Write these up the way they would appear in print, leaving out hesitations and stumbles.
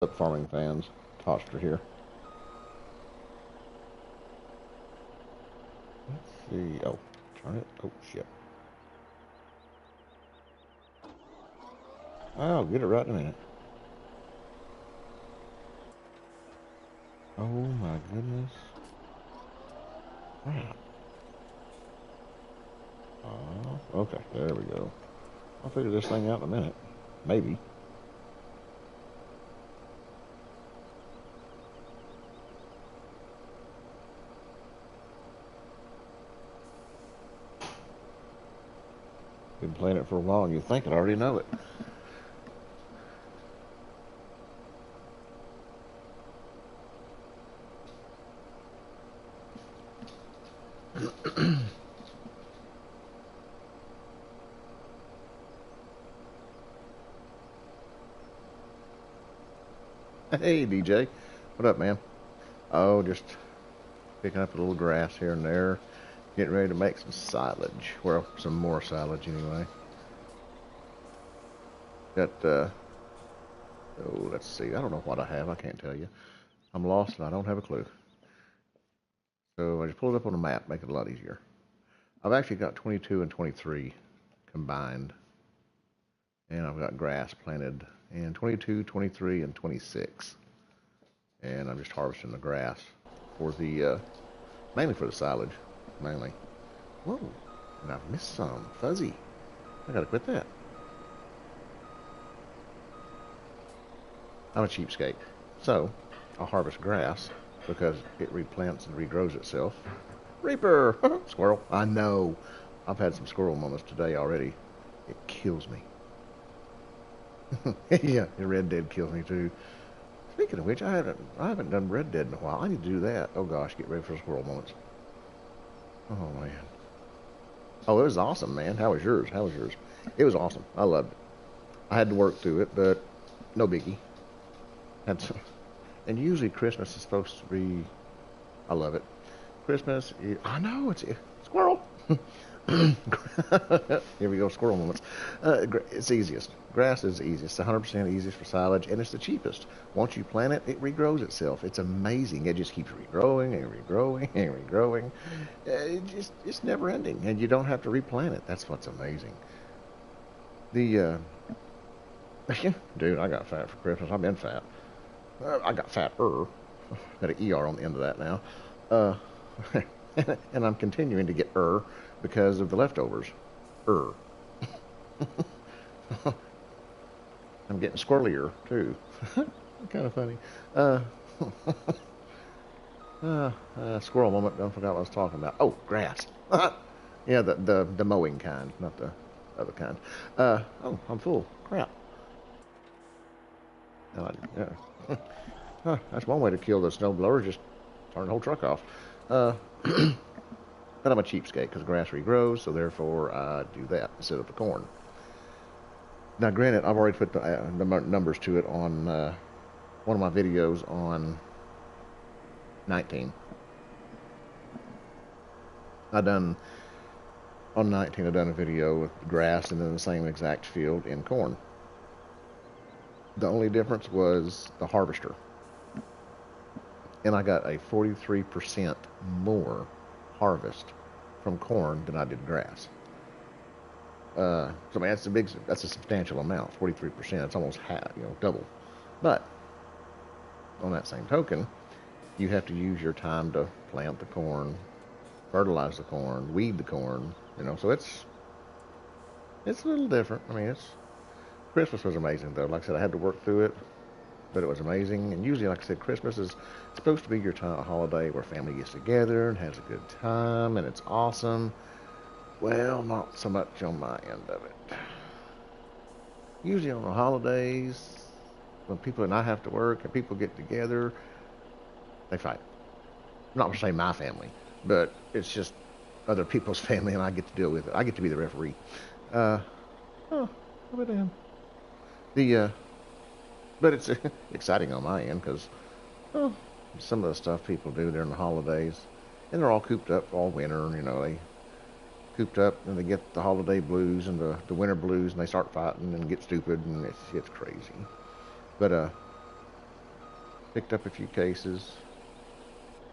Up farming fans, Toster here. Let's see. Oh, turn it. Oh, shit. I'll get it right in a minute. Oh my goodness. Wow. Okay, there we go. I'll figure this thing out in a minute. Maybe. Been playing it for a while and you think I already know it. Hey, DJ. What up, man? Oh, just picking up a little grass here and there. Getting ready to make some silage. Well, some more silage anyway. Got, oh, let's see. I don't know what I have. I can't tell you. I'm lost and I don't have a clue. So I just pulled it up on the map, make it a lot easier. I've actually got 22 and 23 combined. And I've got grass planted in 22, 23, and 26. And I'm just harvesting the grass for the, mainly for the silage, mainly. Whoa, and I've missed some. Fuzzy. I gotta quit that. I'm a cheapskate. So, I'll harvest grass because it replants and regrows itself. Reaper! Squirrel. I know. I've had some squirrel moments today already. It kills me. Yeah, the Red Dead kills me too. Speaking of which, I haven't done Red Dead in a while. I need to do that. Oh gosh, get ready for squirrel moments. Oh man. Oh, it was awesome, man. How was yours? How was yours? It was awesome. I loved it. I had to work through it, but no biggie. That's, and usually Christmas is supposed to be. I love it. Christmas. I know it's squirrel. Here we go, squirrel moments. It's easiest. Grass is the easiest. 100% easiest for silage, and it's the cheapest. Once you plant it, it regrows itself. It's amazing. It just keeps regrowing and regrowing and regrowing. It's never ending, and you don't have to replant it. That's what's amazing. The dude, I got fat for Christmas. I've been fat. I got fatter. Got an ER on the end of that now. Uh, and I'm continuing to get because of the leftovers. I'm getting squirrelier too. Kind of funny. Squirrel moment. Don't forget what I was talking about. Oh, grass. Yeah, the mowing kind, not the other kind. Oh, I'm full. Crap. Yeah. That's one way to kill the snowblower. Just turn the whole truck off. But I'm a cheapskate because grass regrows, so therefore I do that instead of the corn. Now, granted, I've already put the numbers to it on one of my videos on 19. On 19, I've done a video with grass and then the same exact field in corn. The only difference was the harvester. And I got a 43% more harvest from corn than I did grass. So I mean, that's a substantial amount, 43%. It's almost half, double. But on that same token, you have to use your time to plant the corn, fertilize the corn, weed the corn, so it's a little different. I mean, Christmas was amazing though. Like I said, I had to work through it, but it was amazing. And usually, like I said, Christmas is supposed to be your holiday where family gets together and has a good time, and it's awesome. Well, not so much on my end of it. Usually on the holidays, when people and I have to work and people get together, they fight. I'm not going to say my family, but it's just other people's family, and I get to deal with it. I get to be the referee. Oh, I'll be damned. But it's exciting on my end because some of the stuff people do during the holidays, and they're all cooped up all winter. They cooped up and they get the holiday blues and the winter blues, and they start fighting and get stupid, and it's crazy. But Picked up a few cases,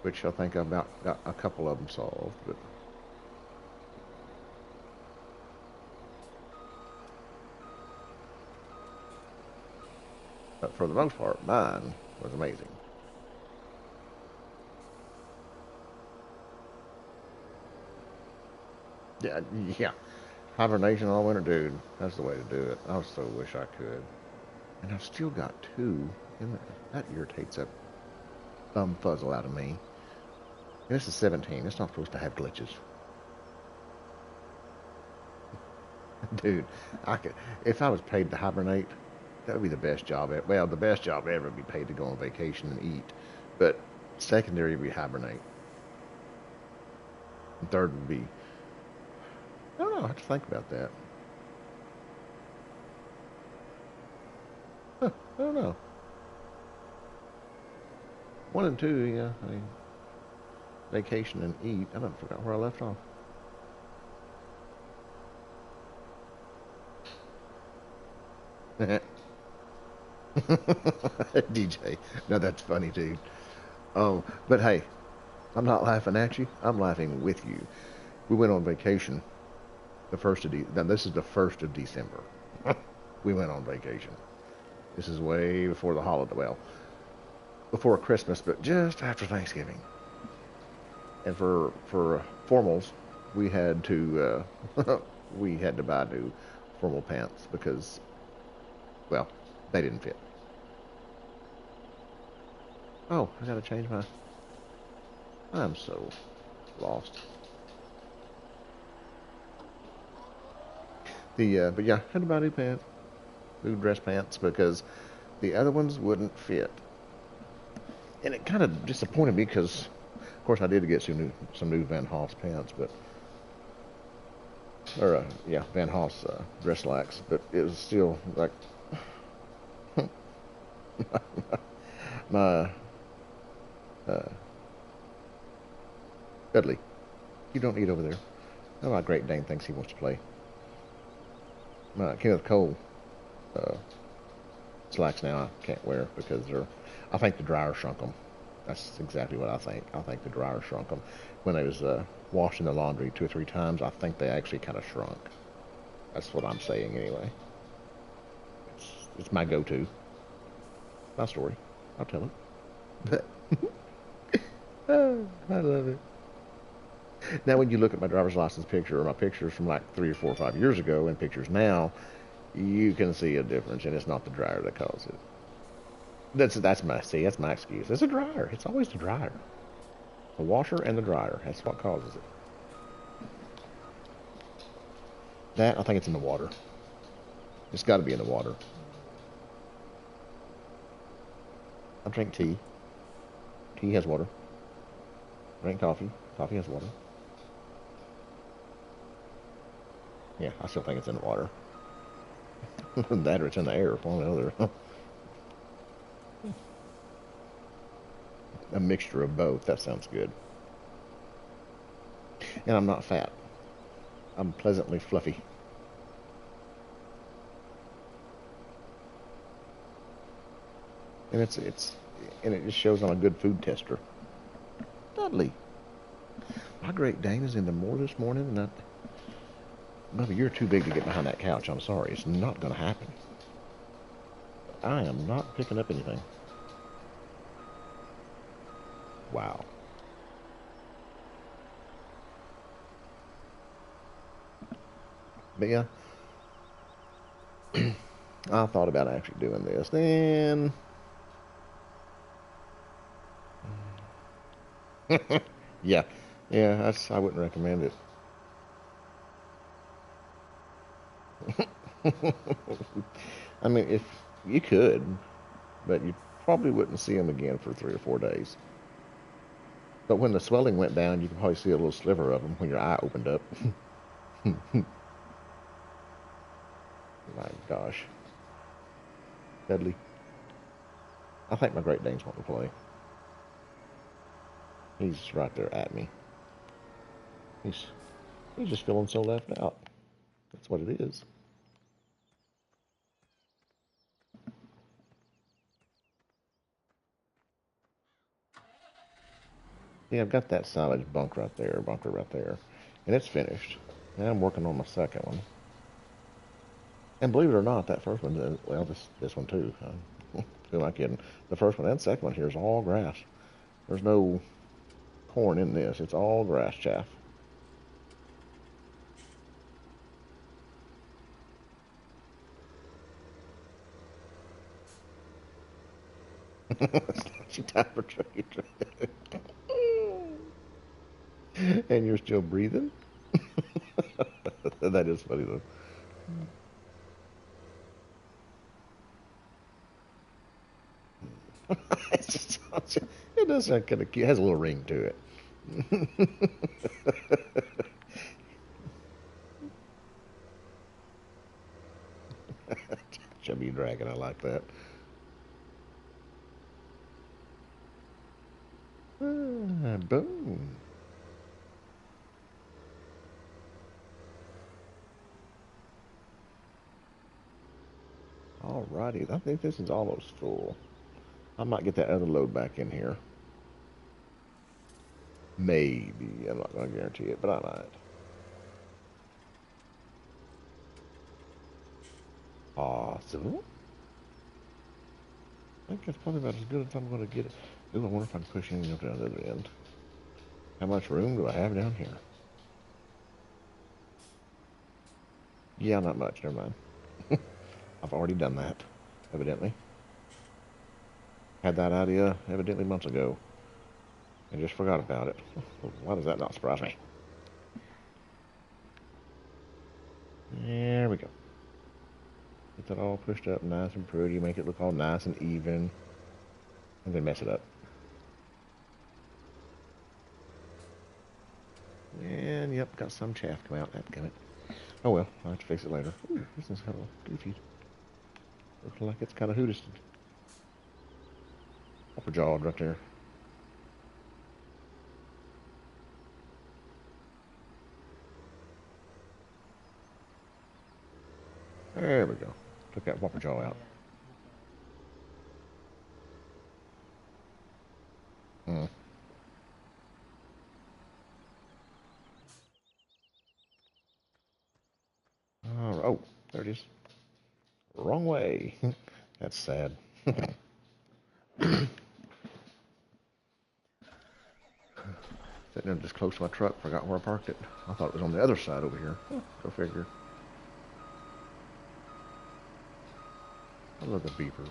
which I think I've about got a couple of them solved, but for the most part, mine was amazing. Yeah, yeah. Hibernation all winter, dude. That's the way to do it. I so wish I could. And I've still got two in there. That irritates that thumb fuzzle out of me. And this is 17. It's not supposed to have glitches. Dude, I could, if I was paid to hibernate, that would be the best job ever. Well, the best job ever would be paid to go on vacation and eat. But secondary would be hibernate. And third would be, I don't know, I have to think about that. Huh, I don't know. One and two, yeah. I mean, vacation and eat. I don't forgot where I left off. DJ. No, that's funny, dude. But hey, I'm not laughing at you. I'm laughing with you. We went on vacation the first of now this is the 1st of December. We went on vacation. This is way before the holiday. Well, before Christmas, but just after Thanksgiving. And for formals, we had to we had to buy new formal pants because, well, they didn't fit. Oh, I gotta change my. I'm so lost. But yeah, had to buy new pants, new dress pants because the other ones wouldn't fit, and it kind of disappointed me because, of course, I did get some new Van Hoff's pants, but or yeah, Van Hoff's dress slacks, but it was still like my uh, Dudley. You don't eat over there. Oh, my Great Dane thinks he wants to play. Kenneth Cole slacks now I can't wear because they're. I think the dryer shrunk them. That's exactly what I think. I think the dryer shrunk them when they was washing the laundry 2 or 3 times. I think they actually kind of shrunk. That's what I'm saying anyway. It's my go-to. My story. I'll tell it. But oh, I love it. Now, when you look at my driver's license picture or my pictures from like 3 or 4 or 5 years ago and pictures now, you can see a difference, and it's not the dryer that causes it. That's my excuse. It's a dryer. It's always the dryer. The washer and the dryer. That's what causes it. That I think it's in the water. It's got to be in the water. I drink tea. Tea has water. I drink coffee. Coffee has water. Yeah, I still think it's in the water. That or it's in the air, one or the other. A mixture of both. That sounds good. And I'm not fat. I'm pleasantly fluffy. And it just shows I'm a good food tester. Dudley, my Great Dane is in the moor this morning, and Bubba, you're too big to get behind that couch. I'm sorry, it's not going to happen. I am not picking up anything. Wow. But yeah, I thought about actually doing this. Then, yeah, I wouldn't recommend it. I mean, if you could, but you probably wouldn't see them again for 3 or 4 days. But when the swelling went down, you could probably see a little sliver of them when your eye opened up. My gosh. Dudley. I think my Great Dane's want to play. He's right there at me. He's just feeling so left out. That's what it is. See, I've got that silage bunker right there, and it's finished. Now I'm working on my second one. And believe it or not, that first one, well, this one too. Who am I kidding? The first one and second one here is all grass. There's no corn in this. It's all grass chaff. It's not time for trade. And you're still breathing? That is funny though. It does sound kind of cute. It has a little ring to it. Chubby dragon, I like that. Boom. Alrighty, I think this is almost full. I might get that other load back in here. Maybe. I'm not going to guarantee it, but I might. Awesome. I think it's probably about as good as I'm going to get it. Ooh, I wonder if I can push anything up to the other end. How much room do I have down here? Yeah, not much. Never mind. I've already done that, evidently. Had that idea evidently months ago and just forgot about it. Why does that not surprise me? There we go. Get that all pushed up nice and pretty, make it look all nice and even, and then mess it up. And yep, got some chaff come out. That's Oh well, I'll have to fix it later. Ooh, this is kind of goofy. Looks like it's kind of hoodisted. Upper jaw right there. There we go. Took that whopper jaw out. Mm. Oh, there it is. Wrong way. That's sad. Sitting there just close to my truck, forgot where I parked it. I thought it was on the other side over here. Go figure. I love the beepers.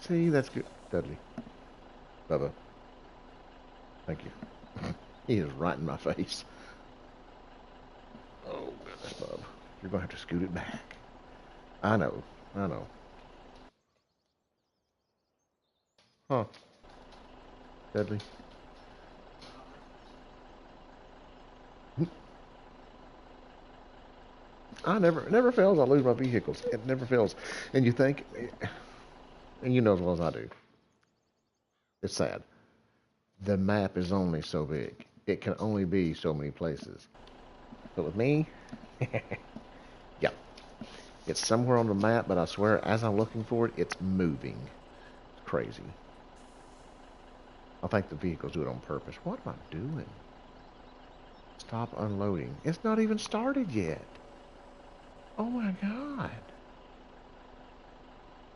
See, that's good. Dudley. Bubba. Thank you. He is right in my face. Oh, goodness, Bub. You're going to have to scoot it back. I know. I know. Huh. Dudley. It never fails. I lose my vehicles. It never fails. And you think, and you know as well as I do, it's sad. The map is only so big. It can only be so many places. But with me, yeah, it's somewhere on the map, but I swear, as I'm looking for it, it's moving. It's crazy. I think the vehicles do it on purpose. What am I doing? Stop unloading. It's not even started yet. Oh my God.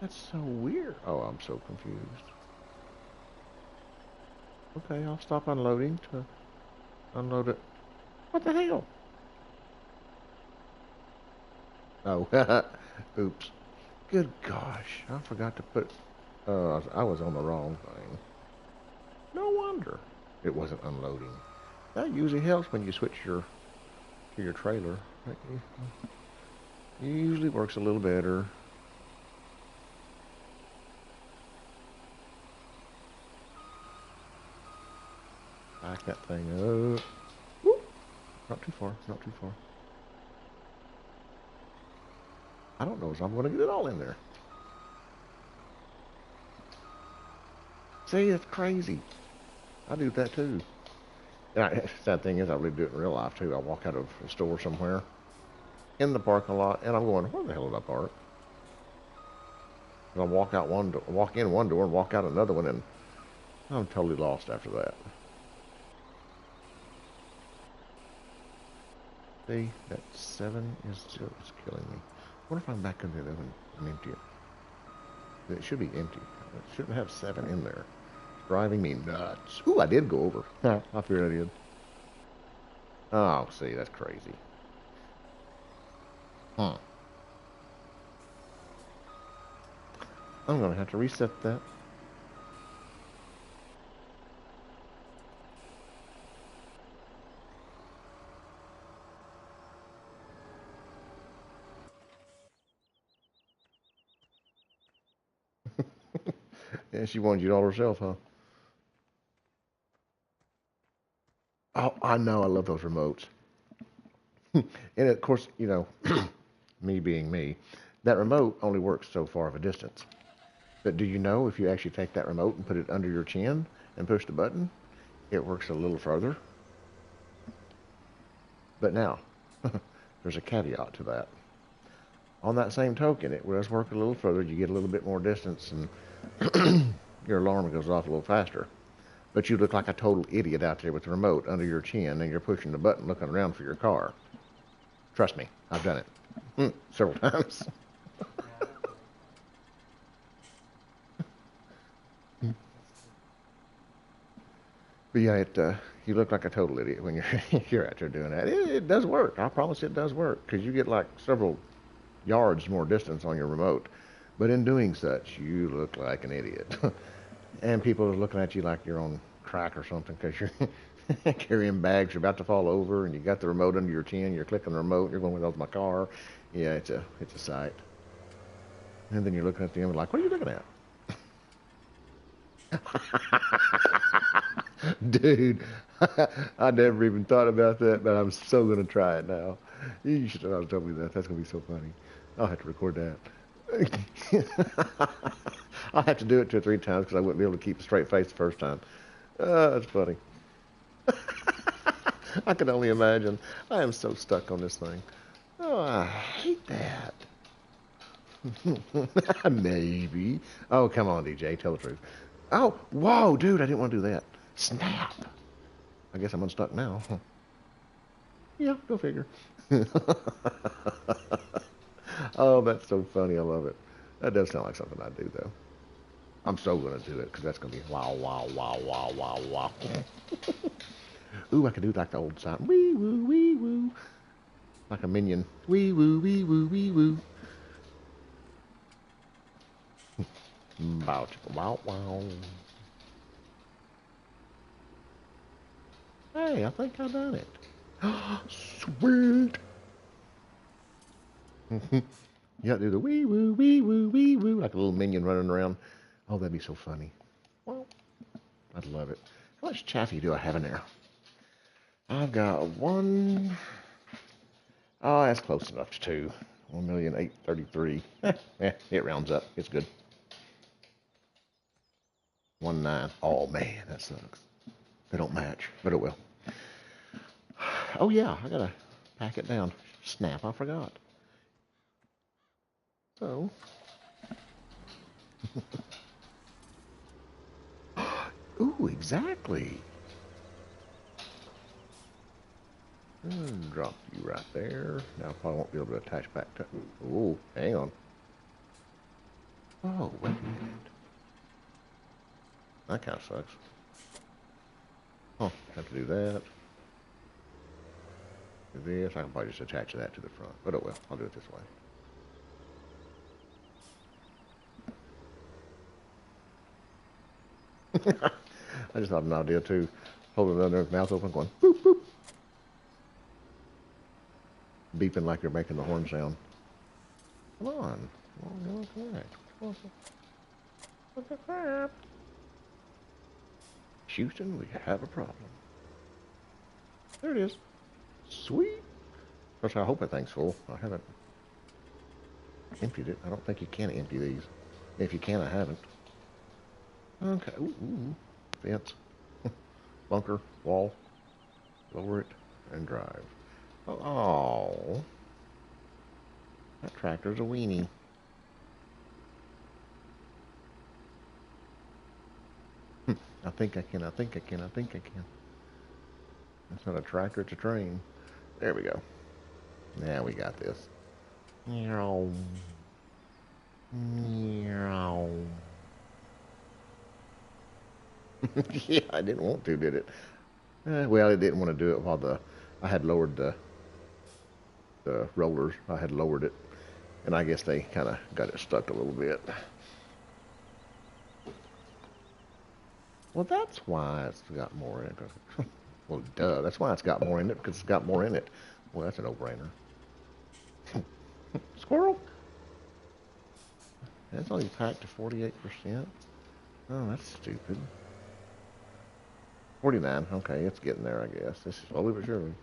That's so weird. Oh, I'm so confused. Okay, I'll stop unloading to unload it. What the hell? Oh, oops. Good gosh. I forgot to put, I was on the wrong thing. No wonder it wasn't unloading. That usually helps when you switch to your trailer. It usually works a little better. Back that thing up. Woo! Not too far, not too far. I don't know if I'm going to get it all in there. See, it's crazy. I do that too. And sad thing is, I really do it in real life too. I walk out of a store somewhere in the parking lot, and I'm going, where the hell did I park? And I walk in one door and walk out another one, and I'm totally lost after that. See, that 7 is still killing me. What if I'm back in the oven and empty it? It should be empty. It shouldn't have 7 in there. It's driving me nuts. Ooh, I did go over. I fear I did. Oh, see, that's crazy. Huh. I'm going to have to reset that. Yeah, she wanted you all herself, huh? Oh, I know. I love those remotes. And of course, you know, me being me, that remote only works so far of a distance. But do you know if you actually take that remote and put it under your chin and push the button, it works a little further? But now, there's a caveat to that. On that same token, it does work a little further. You get a little bit more distance and your alarm goes off a little faster. But you look like a total idiot out there with the remote under your chin and you're pushing the button looking around for your car. Trust me, I've done it several times. But yeah, you look like a total idiot when you're out there doing that. It does work. I promise it does work because you get like several yards more distance on your remote. But in doing such, you look like an idiot. And people are looking at you like you're on crack or something because you're carrying bags, you're about to fall over, and you got the remote under your chin, you're clicking the remote, you're going, "Well, that's my car." Yeah, it's a sight. And then you're looking at them like, "What are you looking at?" Dude, I never even thought about that, but I'm so gonna try it now. You should have told me that. That's gonna be so funny. I'll have to record that. I'll have to do it 2 or 3 times because I wouldn't be able to keep a straight face the first time. That's funny. I can only imagine. I am so stuck on this thing. Oh, I hate that. Maybe. Oh, come on, DJ. Tell the truth. Oh, whoa, dude. I didn't want to do that. Snap. I guess I'm unstuck now. Yeah, go figure. Oh, that's so funny. I love it. That does sound like something I'd do, though. I'm so going to do it because that's going to be wow, wow, wow, wow, wow, wow. Ooh, I could do like the old sound. Wee woo, wee woo. Like a minion. Wee woo, wee woo, wee woo. Bow, chicka, wow, wow. Hey, I think I done it. Sweet. You got to do the wee woo, wee woo, wee woo. Like a little minion running around. Oh, that'd be so funny. Well, I'd love it. How much Chaffee do I have in there? I've got one. Oh, that's close enough to two. 1,833,000. Yeah, it rounds up. It's good. 1,9. Oh man, that sucks. They don't match, but it will. Oh yeah, I gotta pack it down. Snap, I forgot. So, ooh, exactly. Drop you right there. Now I probably won't be able to attach back to. Ooh, hang on. Oh, wait a minute. That kind of sucks. Oh, have to do that. Do this. I can probably just attach that to the front, but oh well. I'll do it this way. I just thought of an idea too. Holding it under his mouth open, going boop boop, beeping like you're making the horn sound. Come on, come on. What the crap? Houston, we have a problem. There it is. Sweet. Of course, I hope that thing's full. I haven't emptied it. I don't think you can empty these. If you can, I haven't. Okay. Ooh. Fence. Bunker. Wall. Lower it and drive. Oh. That tractor's a weenie. I think I can. I think I can. I think I can. That's not a tractor. It's a train. There we go. Now we got this. Meow. Meow. Yeah, I didn't want to, did it? Well, it didn't want to do it while I had lowered the rollers. I had lowered it, and I guess they kind of got it stuck a little bit. Well, that's why it's got more in it. Well, duh, that's why it's got more in it, because it's got more in it. Well, that's a no-brainer. Squirrel? That's only packed to 48%. Oh, that's stupid. 49, okay, it's getting there, I guess. This is slowly but surely.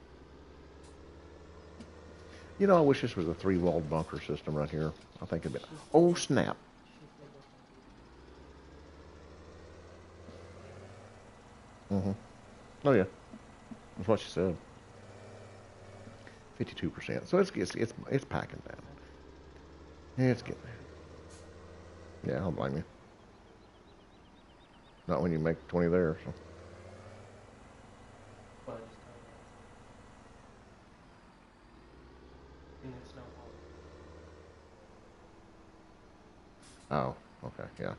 You know, I wish this was a three-walled bunker system right here. I think it'd be... Oh, snap. Mm-hmm. Oh, yeah. That's what she said. 52%. So it's packing down. Yeah, it's getting there. Yeah, I don't blame you. Not when you make 20 there, so. Oh, okay, yeah.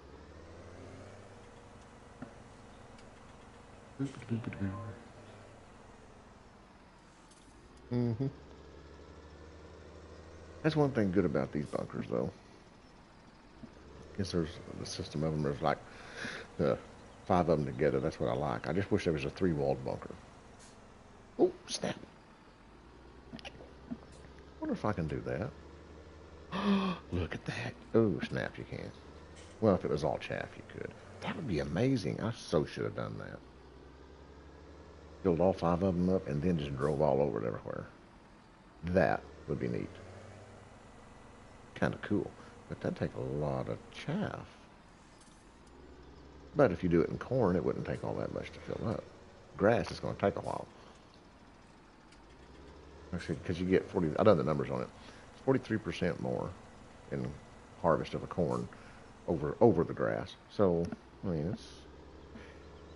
Mm-hmm. That's one thing good about these bunkers, though. Is there's the system of them. There's like the 5 of them together. That's what I like. I just wish there was a three-walled bunker. Oh, snap. I wonder if I can do that. Look at that. Oh, snap, you can. Well, if it was all chaff, you could. That would be amazing. I so should have done that. Filled all 5 of them up and then just drove all over it everywhere. That would be neat. Kind of cool. But that'd take a lot of chaff. But if you do it in corn, it wouldn't take all that much to fill up. Grass is going to take a while. Actually, because you get 40, I've done the numbers on it. It's 43% more in harvest of a corn over the grass. So, I mean,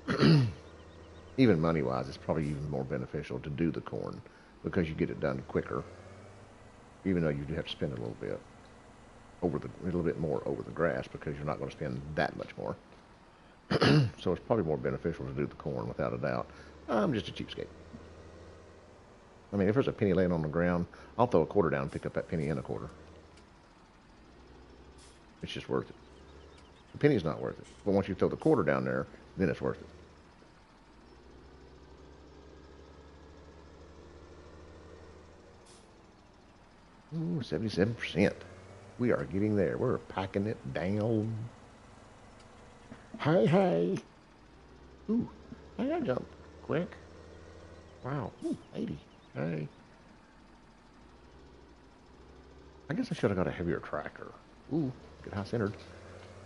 it's even money-wise, it's probably even more beneficial to do the corn because you get it done quicker, even though you do have to spend a little bit more over the grass because you're not going to spend that much more. So it's probably more beneficial to do the corn without a doubt. I'm just a cheapskate. I mean, if there's a penny laying on the ground, I'll throw a quarter down and pick up that penny and a quarter. It's just worth it. The penny's not worth it. But once you throw the quarter down there, then it's worth it. Ooh, 77%. We are getting there. We're packing it down. Hey, hey. Ooh, hey, I jumped quick. Wow. Ooh, 80. Hey. I guess I should have got a heavier tractor. Ooh, get high centered.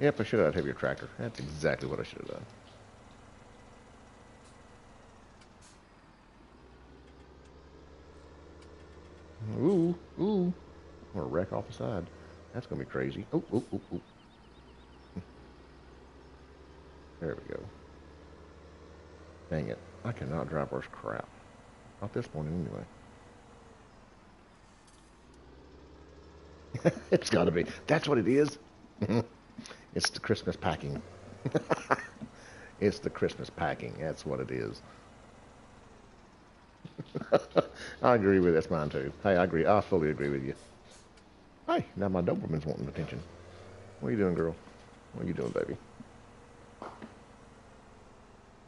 Yep, I should have had a heavier tractor. That's exactly what I should have done. Ooh, ooh. I'm gonna wreck off the side. That's gonna be crazy. Oh, oh, oh, oh. There we go. Dang it. I cannot drive worse crap. Not this morning anyway. It's gotta be. That's what it is. It's the Christmas packing. It's the Christmas packing. That's what it is. I agree with that's mine too. Hey, I agree. I fully agree with you. Hey, now my Doberman's wanting attention. What are you doing, girl? What are you doing, baby?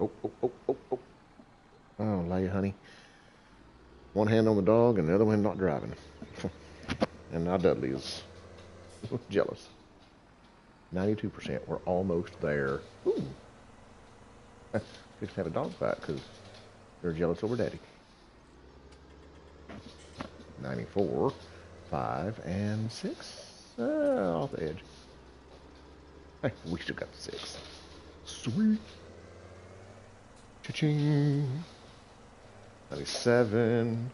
Oh, oh, oh, oh, oh. Oh, lay, honey. One hand on the dog and the other one not driving. And now Dudley is jealous. 92%. We're almost there. Ooh. Just have a dog fight because they're jealous over daddy. 94, 5, and 6. Off the edge. Hey, we still got the 6. Sweet. Cha-ching. 97.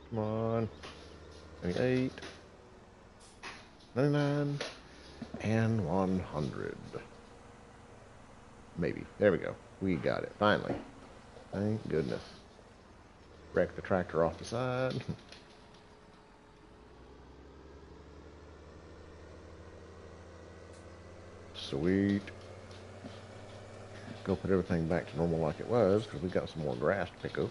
Come on. 98. 99. And 100. Maybe. There we go. We got it. Finally. Thank goodness. Wreck the tractor off the side. Sweet. Go put everything back to normal like it was, because we got some more grass to pick up.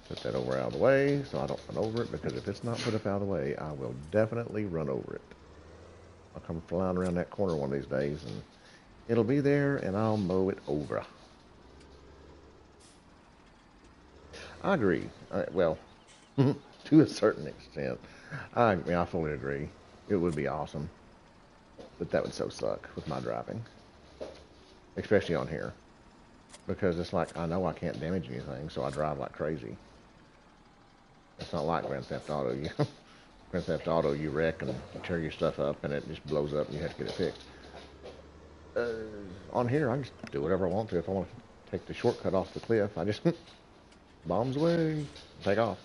Put that over out of the way so I don't run over it, because if it's not put up out of the way, I will definitely run over it. I'll come flying around that corner one of these days, and it'll be there, and I'll mow it over. I agree. Well, to a certain extent. I fully agree. It would be awesome. But that would so suck with my driving. Especially on here. Because it's like, I know I can't damage anything, so I drive like crazy. It's not like Grand Theft Auto. Grand Theft Auto, you wreck and you tear your stuff up and it just blows up and you have to get it fixed. On here, I just do whatever I want to. If I want to take the shortcut off the cliff, I just bombs away, take off.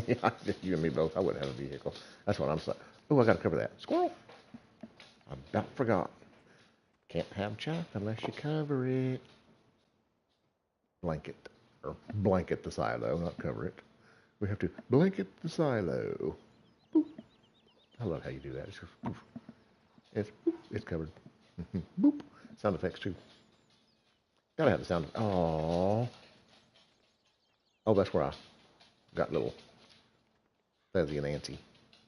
Yeah, you and me both. I wouldn't have a vehicle. That's what I'm saying. Oh, I got to cover that. Squirrel. I about forgot. Can't have chaff unless you cover it. Blanket. Or blanket the silo, not cover it. We have to blanket the silo. Boop. I love how you do that. It's just, poof. It's covered. Boop. Sound effects too. Gotta have the sound. Aww. Oh, that's where I got little Fezzy and Nancy.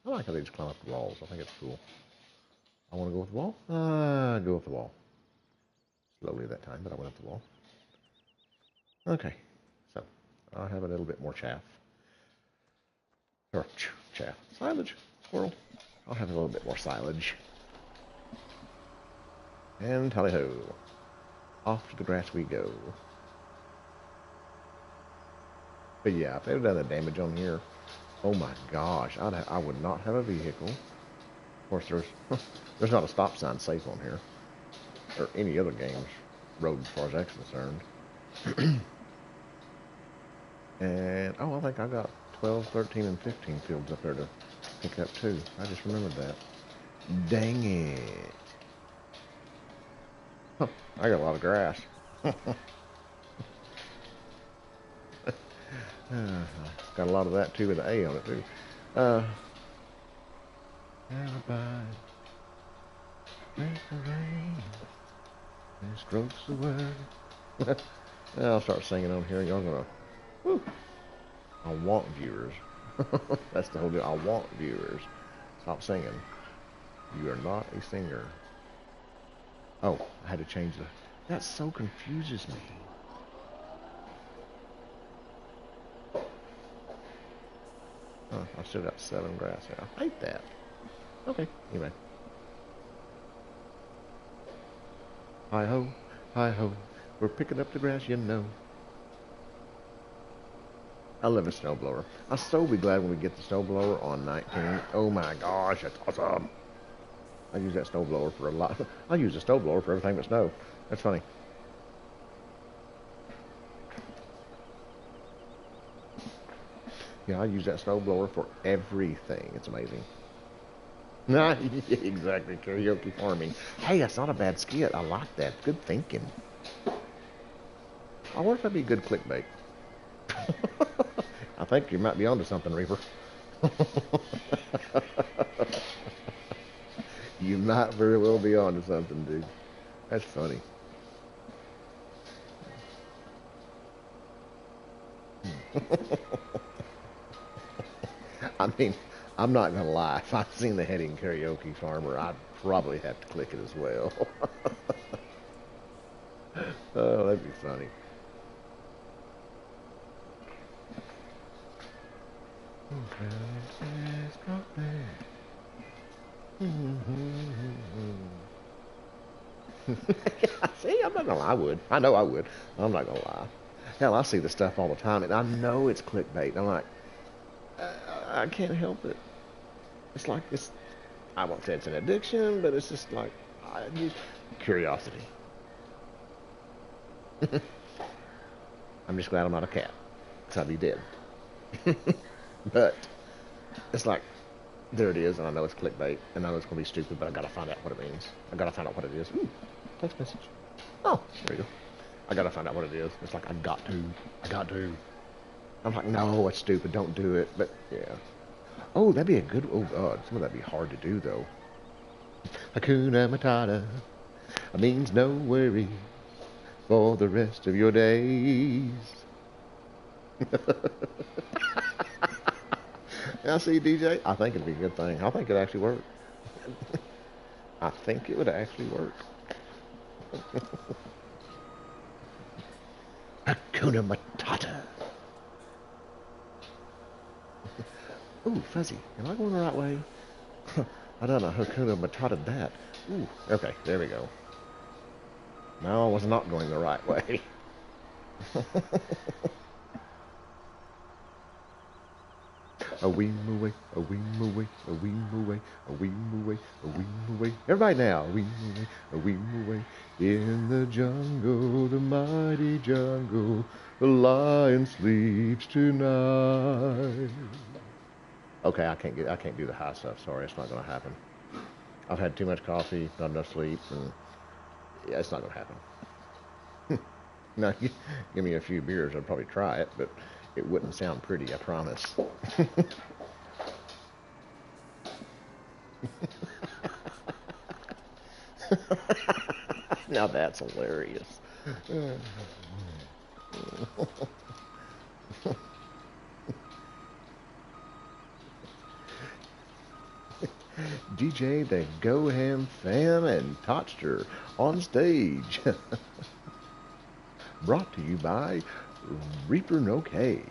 I like how they just climb up the walls. I think it's cool. I want to go with the wall. Go with the wall. Slowly that time, but I went up the wall. Okay, so I'll have a little bit more chaff. Or chaff. Silage. Squirrel. I'll have a little bit more silage. And tally-ho. Off to the grass we go. But yeah, if they had done the damage on here, oh my gosh, I would not have a vehicle. Of course, there's not a stop sign safe on here, or any other game's road as far as that's concerned. And, oh, I think I got 12, 13, and 15 fields up there to pick up too. I just remembered that. Dang it. Huh, I got a lot of grass. Got a lot of that too with an A on it too. Alibi. Make the rain. And strokes the word. I'll start singing on here. Y'all gonna. Whew. I want viewers. That's the whole deal. I want viewers. Stop singing. You are not a singer. Oh, I had to change the. That so confuses me. I still got 7 grass here. I hate that. Okay, anyway. Hi-ho, hi-ho. We're picking up the grass, you know. I love a snowblower. I'll so be glad when we get the snowblower on 19. Oh my gosh, that's awesome. I use that snowblower for a lot. I use a snowblower for everything but snow. That's funny. Yeah, I use that snowblower for everything. It's amazing. Nah, exactly. Karaoke farming. Hey, that's not a bad skit. I like that. Good thinking. I wonder if that'd be good clickbait. I think you might be onto something, Reaper. You might very well be onto something, dude. That's funny. I mean, I'm not gonna lie. If I'd seen the heading Karaoke Farmer, I'd probably have to click it as well. Oh, that'd be funny. See, I'm not gonna lie. I would. I know I would. I'm not gonna lie. Hell, I see the stuff all the time, and I know it's clickbait. I'm like, I can't help it. It's like it's. I won't say it's an addiction, but it's just like curiosity. I'm just glad I'm not a cat, because I'd be dead. But It's like, there it is, and I know it's clickbait, and I know it's going to be stupid, but I got to find out what it means. I got to find out what it is. Ooh, text message. Oh, there you go. I got to find out what it is. It's like, I got to. I'm like, no, it's stupid, don't do it, but yeah. Oh, that'd be a good, oh God, some of that'd be hard to do, though. Hakuna Matata means no worry for the rest of your days. Now, see, DJ, I think it'd be a good thing. I think it'd actually work. I think it would actually work. Hakuna Matata. Ooh, fuzzy. Am I going the right way? I don't know. Hakuna Matata that. Ooh, okay, there we go. No, I was not going the right way. A weem away, a weem away, a weem away, a weem away, a weem away. Everybody now, a weem away, a weem away. In the jungle, the mighty jungle, the lion sleeps tonight. Okay, I can't do the high stuff. Sorry, it's not gonna happen. I've had too much coffee, not enough sleep, and yeah, it's not gonna happen. Now, give me a few beers, I'd probably try it, but it wouldn't sound pretty, I promise. Now that's hilarious. DJ the Go Ham Fam and Totster on stage. Brought to you by Reaper No K.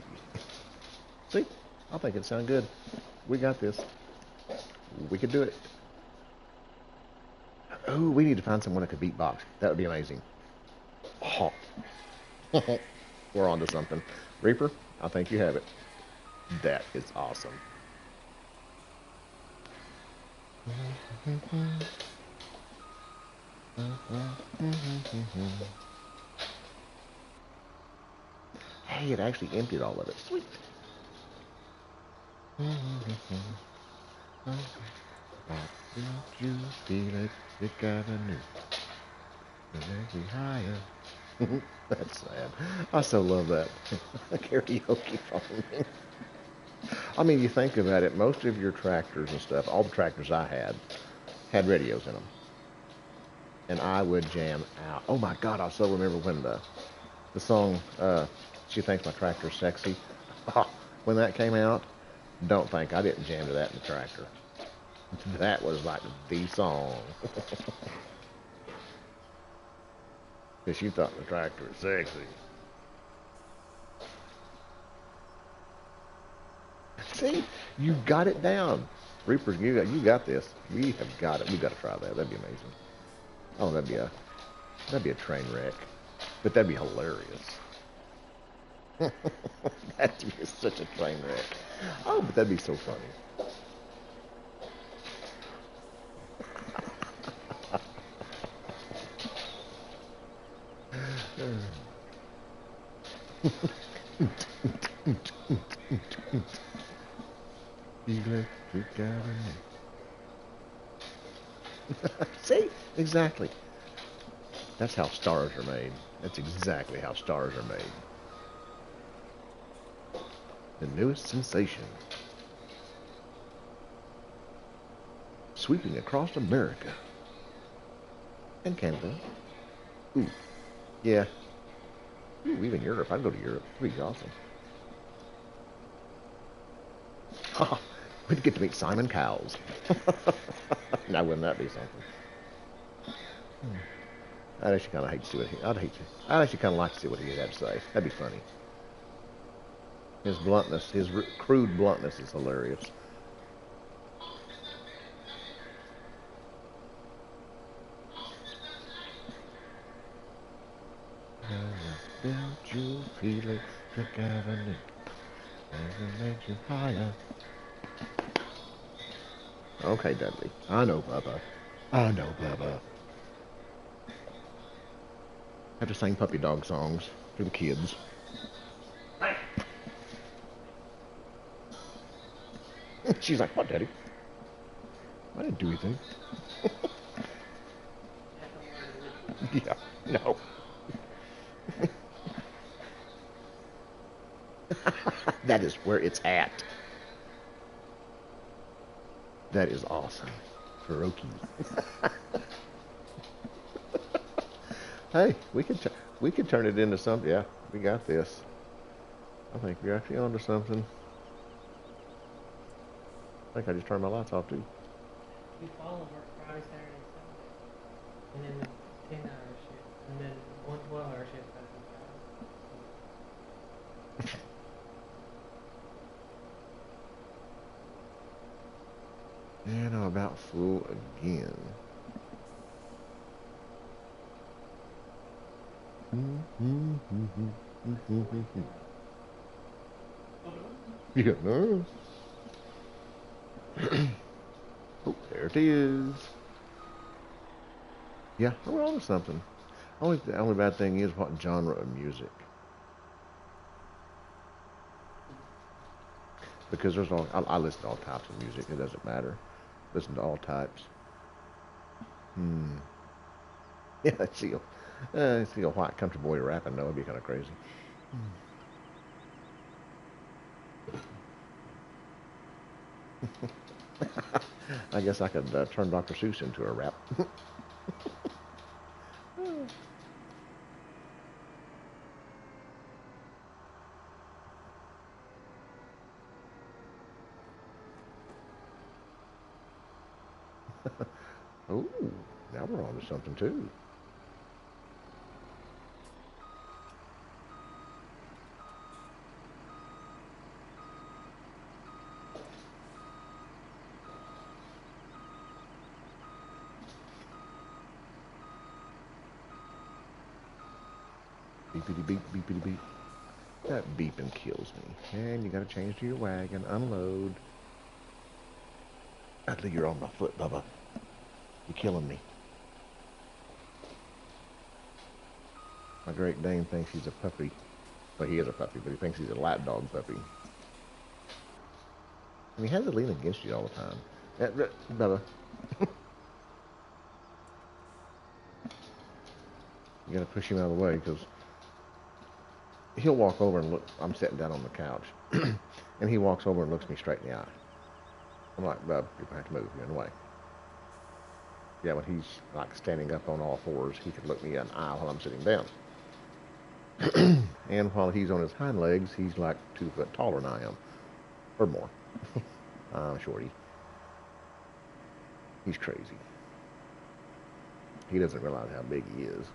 See, I think it sounds good. We got this. We could do it. Oh, we need to find someone that could beatbox. That would be amazing. Oh. We're on to something. Reaper, I think you have it. That is awesome. Hey, it actually emptied all of it. Sweet. Don't you feel it? You got a new energy higher. That's sad. I so love that. Karaoke for me. I mean, you think about it, most of your tractors and stuff, all the tractors I had radios in them. And I would jam out. Oh my God, I so remember when the song, She Thinks My Tractor's Sexy, when that came out, don't think I didn't jam to that in the tractor. That was like the song. Because you thought the tractor was sexy. See, you got it down. Reapers, you got this. We have got it. We got to try that. That'd be amazing. Oh, that'd be a train wreck. But that'd be hilarious. That'd be such a train wreck. Oh, but that'd be so funny. See? Exactly. That's how stars are made. That's exactly how stars are made. The newest sensation. Sweeping across America. And Canada. Ooh. Yeah. Ooh, even Europe. I'd go to Europe. It'd be awesome. Ha! We'd get to meet Simon Cowles. Now, wouldn't that be something? I'd actually kind of hate to see what I'd actually kind of like to see what he had to say. That'd be funny. His bluntness, his crude bluntness is hilarious. Don't you feel it? Drink avenue. Never make you higher. Okay, Dudley. I know, Bubba. I know, Bubba. I have to sing puppy dog songs for the kids. She's like, what, Daddy? I didn't do anything. Yeah, no. That is where it's at. That is awesome. Karaoke. Hey, we could turn it into something. Yeah, we got this. I think we're actually onto something. I think I just turned my lights off too. We follow work Friday, Saturday, Sunday, and then 10-hour shift, and then 1 12-hour shift after that. And I'm about full again. Yeah, no. Oh, there it is. Yeah, we're on to something. The only bad thing is what genre of music. Because there's all, I listen to all types of music. It doesn't matter. Listen to all types. Yeah, see a white country boy rapping. That would be kind of crazy. I guess I could turn Dr. Seuss into a rap. Oh, now we're on to something too. Beepity beep, beepity beep. That beeping kills me. And you gotta change to your wagon, unload. I think you're on my foot, Bubba. You're killing me. My Great Dane thinks he's a puppy. Well, he is a puppy, but he thinks he's a lap dog puppy. And he has to lean against you all the time. Bubba. You gotta push him out of the way because he'll walk over and look. I'm sitting down on the couch, and he walks over and looks me straight in the eye. I'm like, Bub, you're gonna have to move. You're in the way. Yeah, when he's like standing up on all fours, he could look me in the eye while I'm sitting down. And while he's on his hind legs, he's like 2 foot taller than I am, or more. Shorty. He's crazy. He doesn't realize how big he is.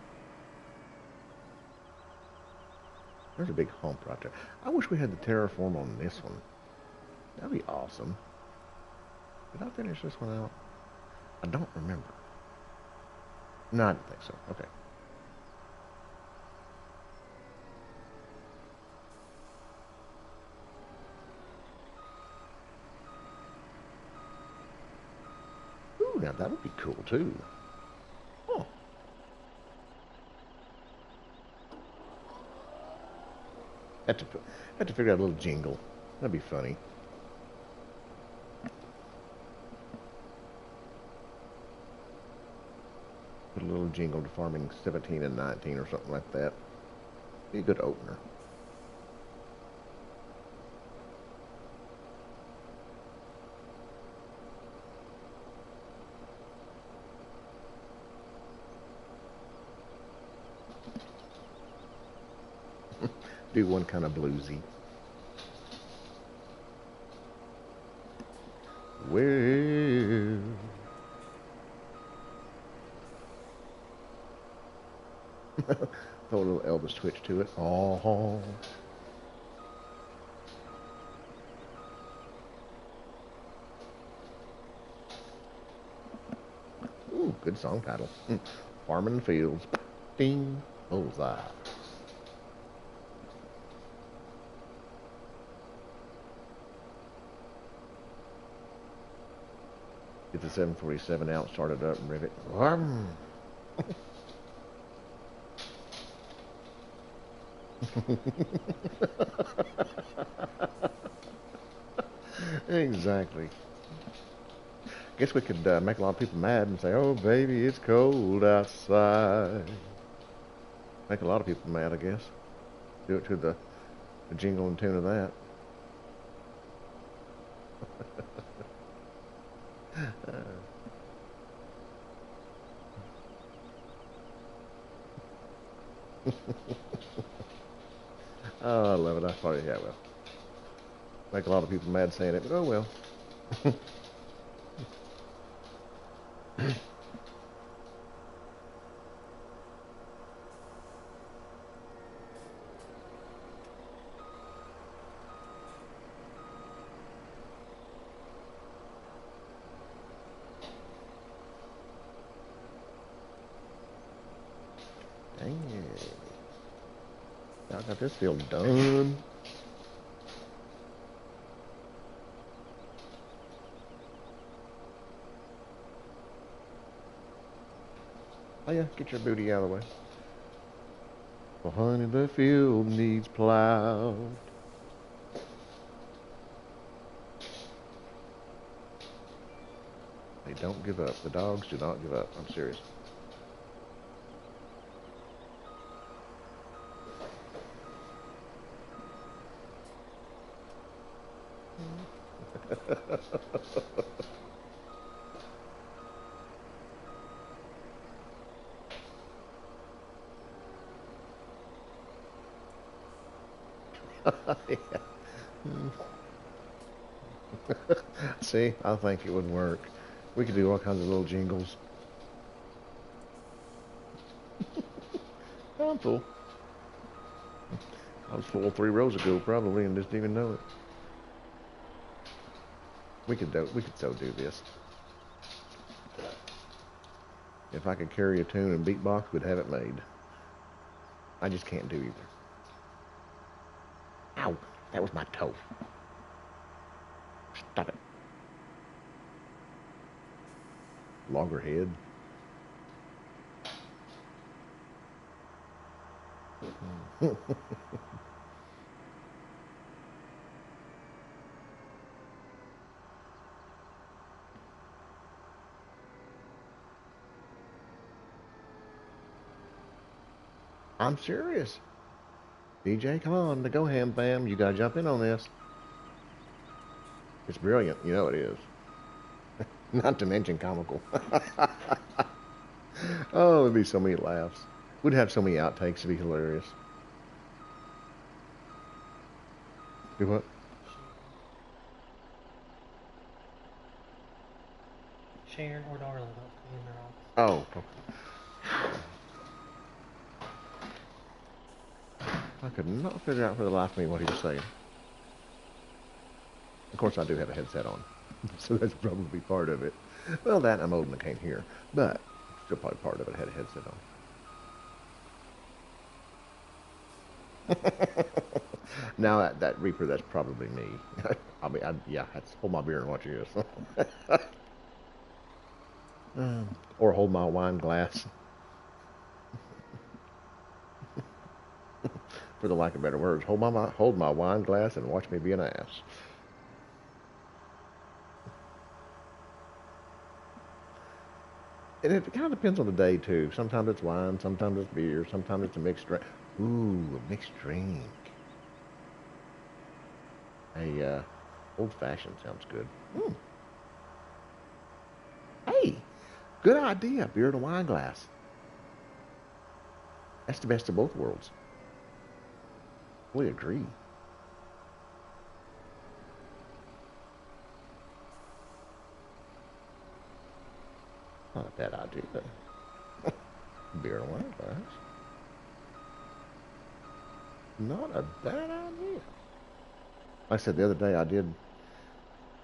There's a big hump right there. I wish we had the terraform on this one. That'd be awesome. Did I finish this one out? I don't remember. No, I didn't think so. Okay. Ooh, now that would be cool too. Oh. Had to figure out a little jingle. That'd be funny. Put a little jingle to Farming 17 and 19 or something like that. Be a good opener. Do one kind of bluesy. Well, throw a little Elvis twitch to it. Oh, ooh, good song title. Farming Fields. Ding, bullseye. Get the 747 out, start it up, and rivet. Exactly. Guess we could make a lot of people mad and say, "Oh, baby, it's cold outside." Make a lot of people mad, I guess. Do it to the jingle and tune of that. Oh, I love it. I probably, yeah, well, make a lot of people mad saying it, but oh well. Dang it. I got this field done. Oh yeah, get your booty out of the way. Well, honey, the field needs plowed. They don't give up. The dogs do not give up. I'm serious. Yeah. See, I think it would work. We could do all kinds of little jingles. I'm full. I was full 3 rows ago, probably, and didn't even know it. We could so do this. If I could carry a tune and beatbox, we'd have it made. I just can't do either. Ow! That was my toe. Stop it. Loggerhead. I'm serious. DJ, come on, the Go Ham fam, you gotta jump in on this. It's brilliant, you know it is. Not to mention comical. Oh, it'd be so many laughs. We'd have so many outtakes, it'd be hilarious. Do what? Sharon or Darla don't stay in their office. Oh. I could not figure out for the life of me what he was saying. Of course, I do have a headset on, so that's probably part of it. Well, that I'm old and I can't hear, but still probably part of it. I had a headset on. Now that Reaper, that's probably me. Yeah, that's hold my beer and watch this. Or hold my wine glass, for the lack of better words. Hold my wine glass and watch me be an ass. And it kind of depends on the day too. Sometimes it's wine, sometimes it's beer, sometimes it's a mixed drink. Ooh, a mixed drink. A old fashioned sounds good. Mm. Hey, good idea. Beer in a wine glass. That's the best of both worlds. We agree. Not a bad idea. Beer in a wine glass. Not a bad idea. Like I said the other day,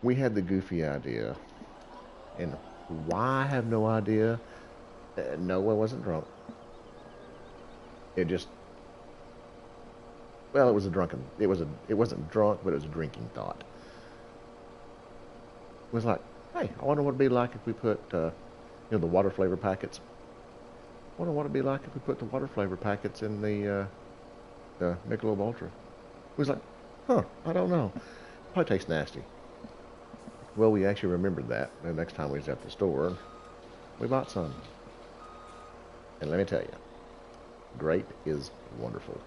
we had the goofy idea. And why, I have no idea. No, I wasn't drunk. It just, well, it wasn't drunk, but it was a drinking thought. It was like, hey, I wonder what it'd be like if we put, the water flavor packets. I wonder what it'd be like if we put the water flavor packets in the Michelob Ultra. It was like, huh, I don't know. Probably tastes nasty. Well, we actually remembered that the next time we was at the store. We bought some. And let me tell you, grape is wonderful.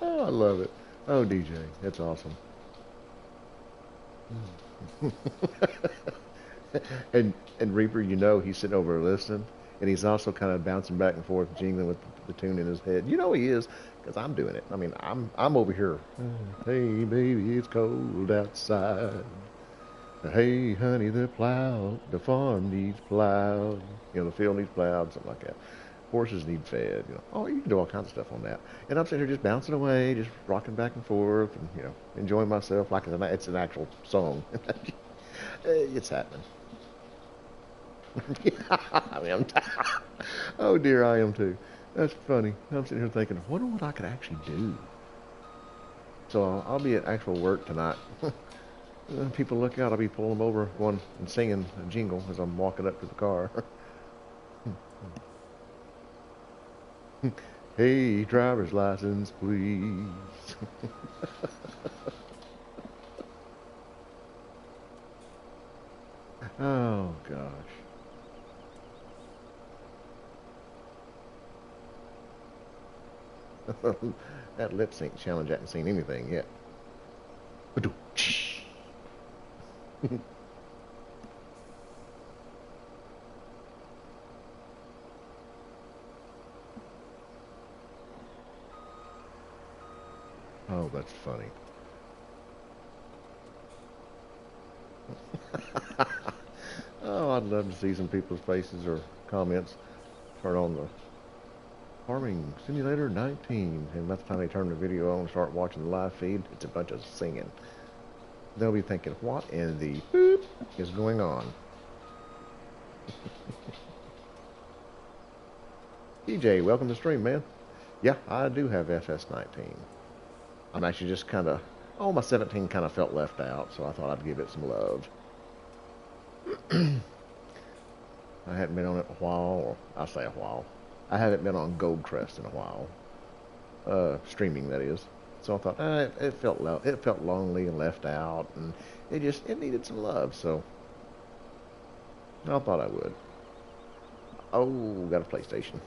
Oh, I love it. Oh, DJ, that's awesome. And Reaper, you know, he's sitting over listening, and he's also kind of bouncing back and forth, jingling with the tune in his head. You know he is, because I'm doing it. I mean, I'm over here. Hey, baby, it's cold outside. Hey, honey, the farm needs plowed. You know, the field needs plowed, something like that. Horses need fed. You know, oh, you can do all kinds of stuff on that. And I'm sitting here just bouncing away, just rocking back and forth, and you know, enjoying myself like it's an actual song. It's happening. I mean, oh dear, I am too. That's funny. I'm sitting here thinking, I wonder what I could actually do. So I'll be at actual work tonight. People look out. I'll be pulling them over, going and singing a jingle as I'm walking up to the car. Hey, driver's license, please. Oh gosh. That lip sync challenge, I haven't seen anything yet. Oh, that's funny. Oh, I'd love to see some people's faces or comments. Turn on the Farming Simulator 19, and by the time they turn the video on and start watching the live feed, it's a bunch of singing. They'll be thinking, what in the boop is going on? EJ, welcome to the stream, man. Yeah, I do have FS19. I'm actually just kind of, oh, my 17 kind of felt left out, so I thought I'd give it some love. I hadn't been on it a while, or I say a while. I haven't been on Goldcrest in a while, streaming that is. So I thought it felt lonely and left out, and it needed some love. So I thought I would. Oh, got a PlayStation.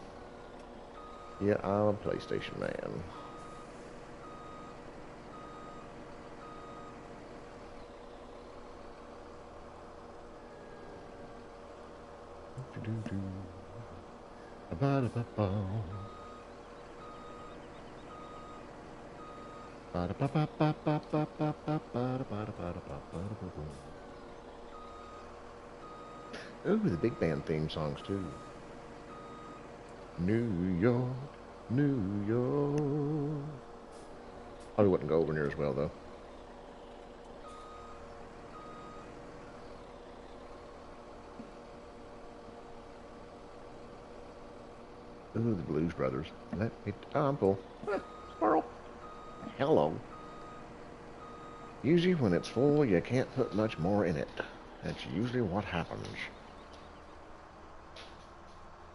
Yeah, I'm a PlayStation man. Ooh, the big band theme songs too. New York, New York. Probably wouldn't go over near as well though. Ooh, the Blues Brothers. Oh, I'm full. Squirrel. Hello. Usually when it's full, you can't put much more in it. That's usually what happens.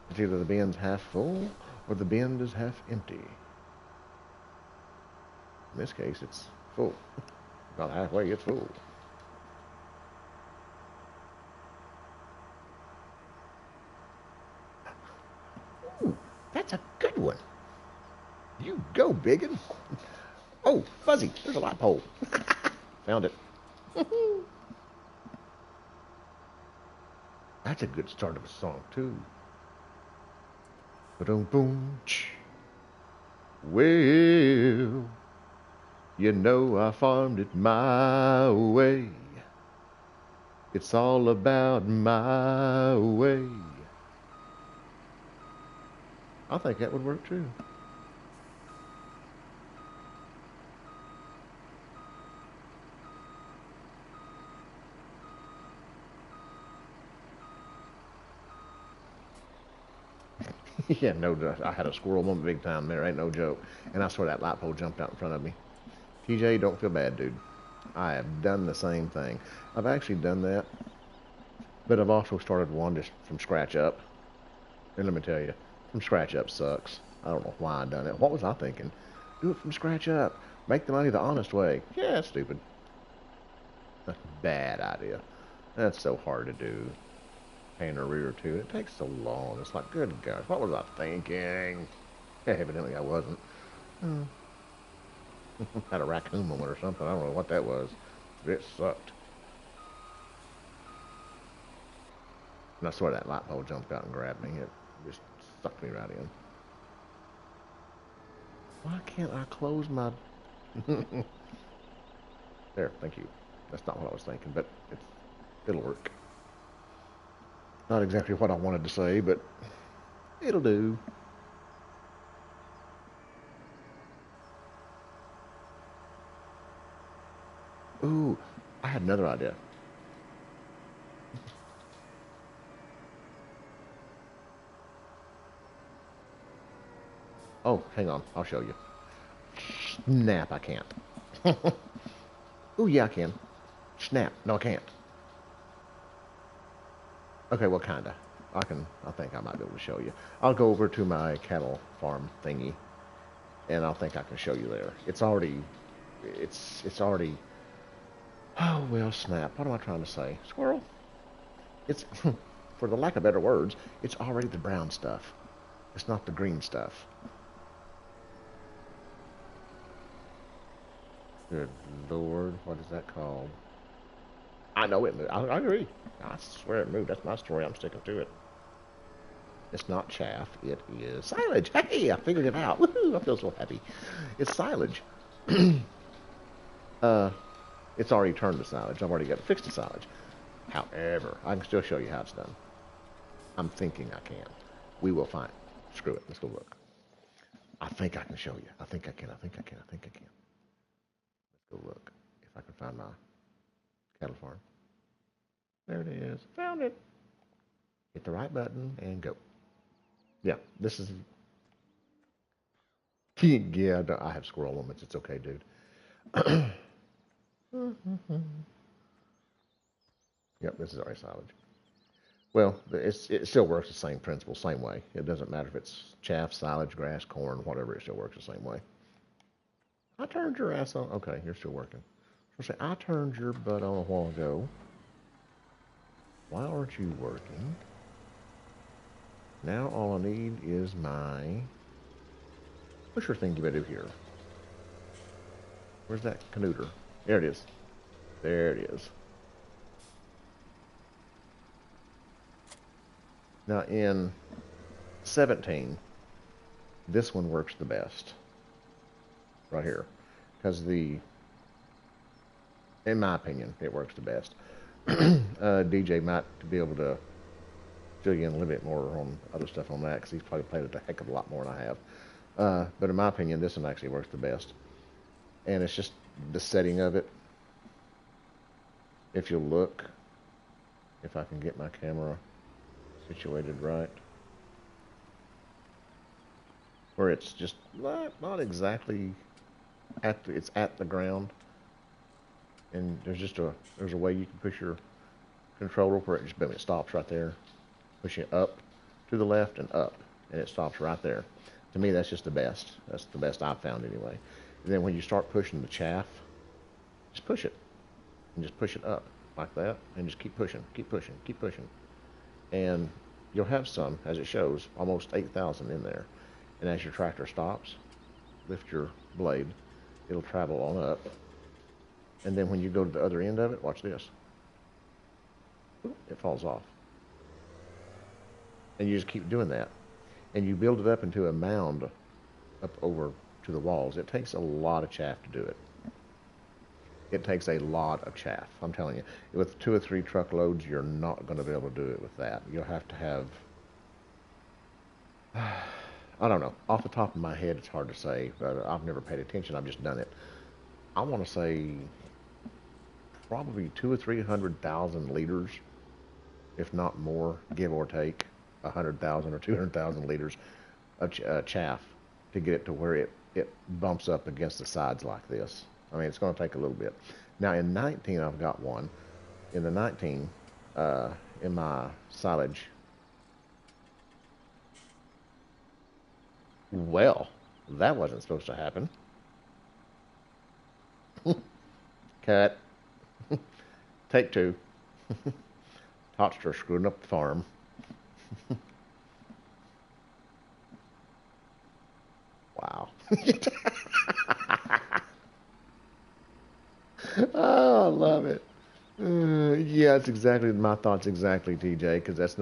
It's either the bin's half full or the bin is half empty. In this case, it's full. About halfway, it's full. Ooh, that's a good one. You go, biggin. Oh, Fuzzy, there's a light pole. Found it. That's a good start of a song, too. Ba-dum boom. Well, you know I farmed it my way. It's all about my way. I think that would work too. Yeah, no, I had a squirrel moment big time there, ain't no joke. And I swear that light pole jumped out in front of me. TJ, don't feel bad, dude. I have done the same thing. I've actually done that, but I've also started one just from scratch up. And let me tell you, from scratch up sucks. I don't know why I done it. What was I thinking? Do it from scratch up. Make the money the honest way. Yeah, that's stupid. That's a bad idea. That's so hard to do. Paint a rear too. It takes so long. It's like, good gosh, what was I thinking? Yeah, evidently I wasn't. Hmm. Had a raccoon moment or something. I don't know what that was. But it sucked. And I swear that light pole jumped out and grabbed me. It just sucked me right in. Why can't I close my... There, thank you. That's not what I was thinking, but it'll work. Not exactly what I wanted to say, but it'll do. Ooh, I had another idea. Oh, hang on. I'll show you. Snap, I can't. Ooh, yeah, I can. Snap. No, I can't. Okay, well, kinda. I think I might be able to show you. I'll go over to my cattle farm thingy, and I think I can show you there. It's already, oh, well, snap. What am I trying to say? Squirrel? It's, for the lack of better words, it's already the brown stuff. It's not the green stuff. Good Lord, what is that called? I know it moved. I agree. I swear it moved. That's my story. I'm sticking to it. It's not chaff. It is silage. Hey, I figured it out. Woohoo! I feel so happy. It's silage. uh, it's already turned to silage. I've already got it fixed to silage. However, I can still show you how it's done. I'm thinking I can. We will find. Screw it. Let's go look. I think I can show you. I think I can. I think I can. I think I can. Let's go look. If I can find my cattle farm. There it is. Found it. Hit the right button and go. Yeah, this is. Yeah, I have squirrel moments. It's okay, dude. Yep, this is already silage. Well, it still works the same principle, same way. It doesn't matter if it's chaff, silage, grass, corn, whatever. It still works the same way. I turned your ass on. Okay, you're still working. So say I turned your butt on a while ago. Why aren't you working? Now all I need is my pusher thing you better do here. Where's that canooter? There it is. There it is. Now in 17, this one works the best. Right here. Because in my opinion, it works the best. DJ might be able to fill you in a little bit more on other stuff on that because he's probably played it a heck of a lot more than I have. But in my opinion, this one actually works the best. And it's just the setting of it. If you look, if I can get my camera situated right, where it's just not exactly it's at the ground, and there's a way you can push your controller where it just boom, it stops right there, pushing it up to the left and up, and it stops right there. To me, that's just the best. That's the best I've found anyway. And then when you start pushing the chaff, just push it, and just push it up like that, and just keep pushing, keep pushing, keep pushing, and you'll have some, as it shows, almost 8,000 in there. And as your tractor stops, lift your blade, it'll travel on up. And then when you go to the other end of it, watch this. It falls off. And you just keep doing that. And you build it up into a mound up over to the walls. It takes a lot of chaff to do it. It takes a lot of chaff, I'm telling you. With 2 or 3 truckloads, you're not going to be able to do it with that. You'll have to have, I don't know. Off the top of my head, it's hard to say. But I've never paid attention. I've just done it. I want to say probably 200,000 or 300,000 liters, if not more, give or take, 100,000 or 200,000 liters of chaff to get it to where it bumps up against the sides like this. I mean, it's going to take a little bit. Now in 19, I've got one. In the 19, uh, in my silage. Well, that wasn't supposed to happen. Cut. Take two. Hotster screwing up the farm. Wow. Oh, I love it. Yeah, it's exactly my thoughts exactly, TJ, because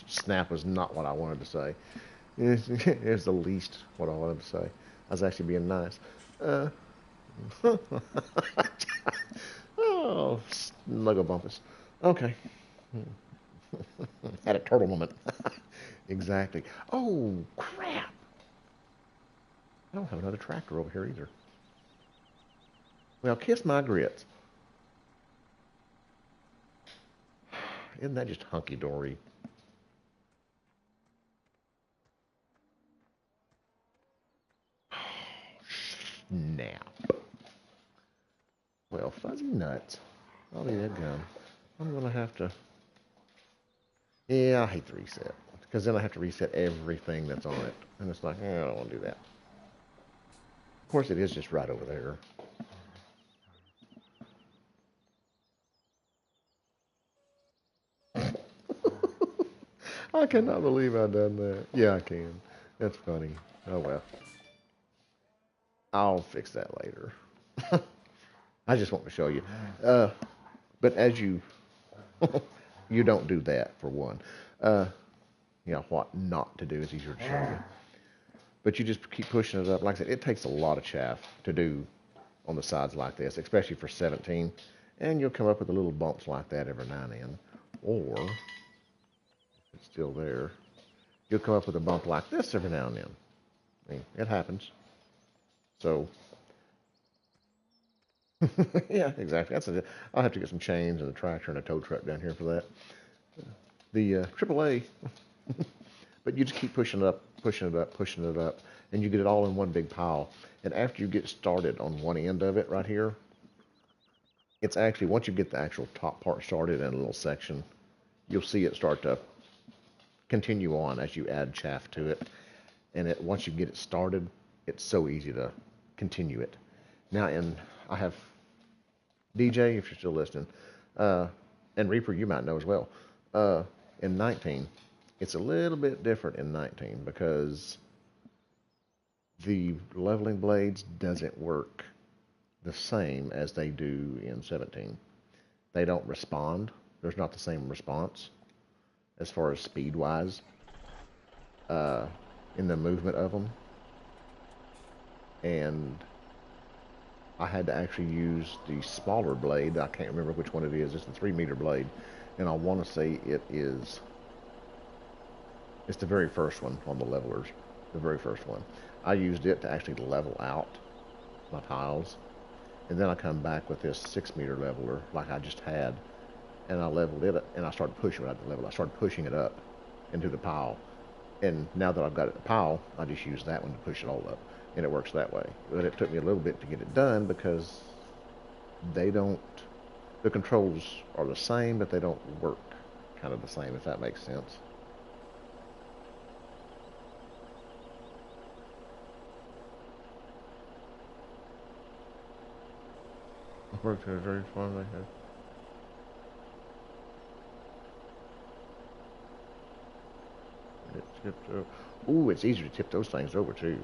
snap was not what I wanted to say. It's the least what I wanted to say. I was actually being nice. Uh, oh, Lego bumpus. Okay. Had a turtle moment. Exactly. Oh, crap. I don't have another tractor over here either. Well, kiss my grits. Isn't that just hunky-dory? Snap. Well, fuzzy nuts. I'll be that gum. I'm going to have to... Yeah, I hate the reset. Because then I have to reset everything that's on it. And it's like, I don't want to do that. Of course, it is just right over there. I cannot believe I done that. Yeah, I can. That's funny. Oh, well. I'll fix that later. I just want to show you. But as you... you don't do that, for one. What not to do is easier to show you. But you just keep pushing it up. Like I said, it takes a lot of chaff to do on the sides like this, especially for 17. And you'll come up with the little bumps like that every now and then. Or, if it's still there, you'll come up with a bump like this every now and then. I mean, it happens. So, yeah, exactly. I'll have to get some chains and a tractor and a tow truck down here for that. The AAA. But you just keep pushing it up, pushing it up, pushing it up, and you get it all in one big pile. And after you get started on one end of it right here, it's actually, once you get the actual top part started in a little section, you'll see it start to continue on as you add chaff to it. And once you get it started, it's so easy to continue it. Now, I have DJ, if you're still listening, and Reaper, you might know as well. In 19, it's a little bit different in 19 because the leveling blades doesn't work the same as they do in 17. They don't respond. There's not the same response as far as speed-wise in the movement of them. And I had to actually use the smaller blade. I can't remember which one it is. It's a 3-meter blade. And I want to say it's the very first one on the levelers. The very first one. I used it to actually level out my tiles. And then I come back with this 6-meter leveler like I just had. And I leveled it and I started pushing it at the level. I started pushing it up into the pile. And now that I've got it in the pile, I just use that one to push it all up. And it works that way. But it took me a little bit to get it done because the controls are the same, but they don't work kind of the same, if that makes sense. It worked very far like that. Ooh, it's easier to tip those things over too.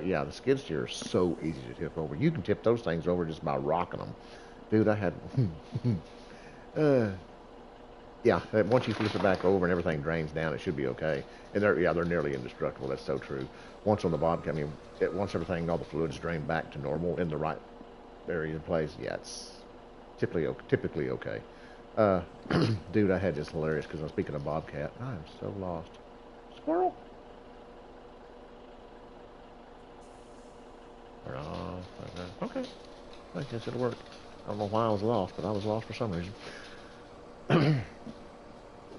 Yeah, the skid steer is so easy to tip over. You can tip those things over just by rocking them. Dude, I had... yeah, once you flip it back over and everything drains down, it should be okay. And they're nearly indestructible. That's so true. Once on the bottom, I mean, once everything, all the fluids drain back to normal in the right area in place, yeah, it's typically okay. Dude, I had this hilarious because I'm speaking of Bobcat. I am so lost. Squirrel? Okay. I guess it'll work. I don't know why I was lost, but I was lost for some reason.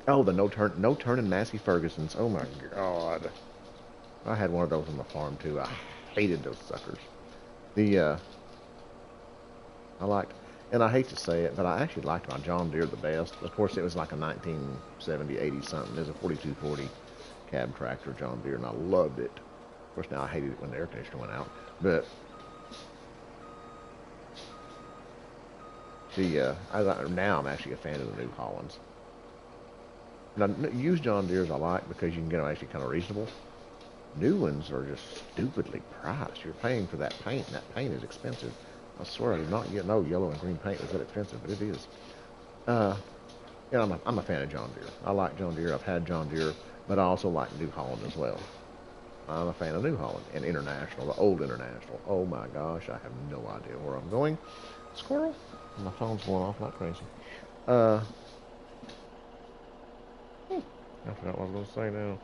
Oh, the no turning Massey Fergusons. Oh my God. I had one of those on the farm too. I hated those suckers. The I liked, and I hate to say it, but I actually liked my John Deere the best. Of course, it was like a 1970, 80 something. It was a 4240 cab tractor John Deere, and I loved it. Of course, now I hated it when the air conditioner went out. But now I'm actually a fan of the New Hollands. Now, used John Deere's I like because you can get them actually kind of reasonable. New ones are just stupidly priced. You're paying for that paint, and that paint is expensive. I swear I did not get no yellow and green paint was that expensive, but it is. Uh, yeah, I'm a fan of John Deere. I like John Deere. I've had John Deere, but I also like New Holland as well. I'm a fan of New Holland and International, the old International. Oh my gosh, I have no idea where I'm going. Squirrel? My phone's going off like crazy. Uh, I forgot what I was going to say now.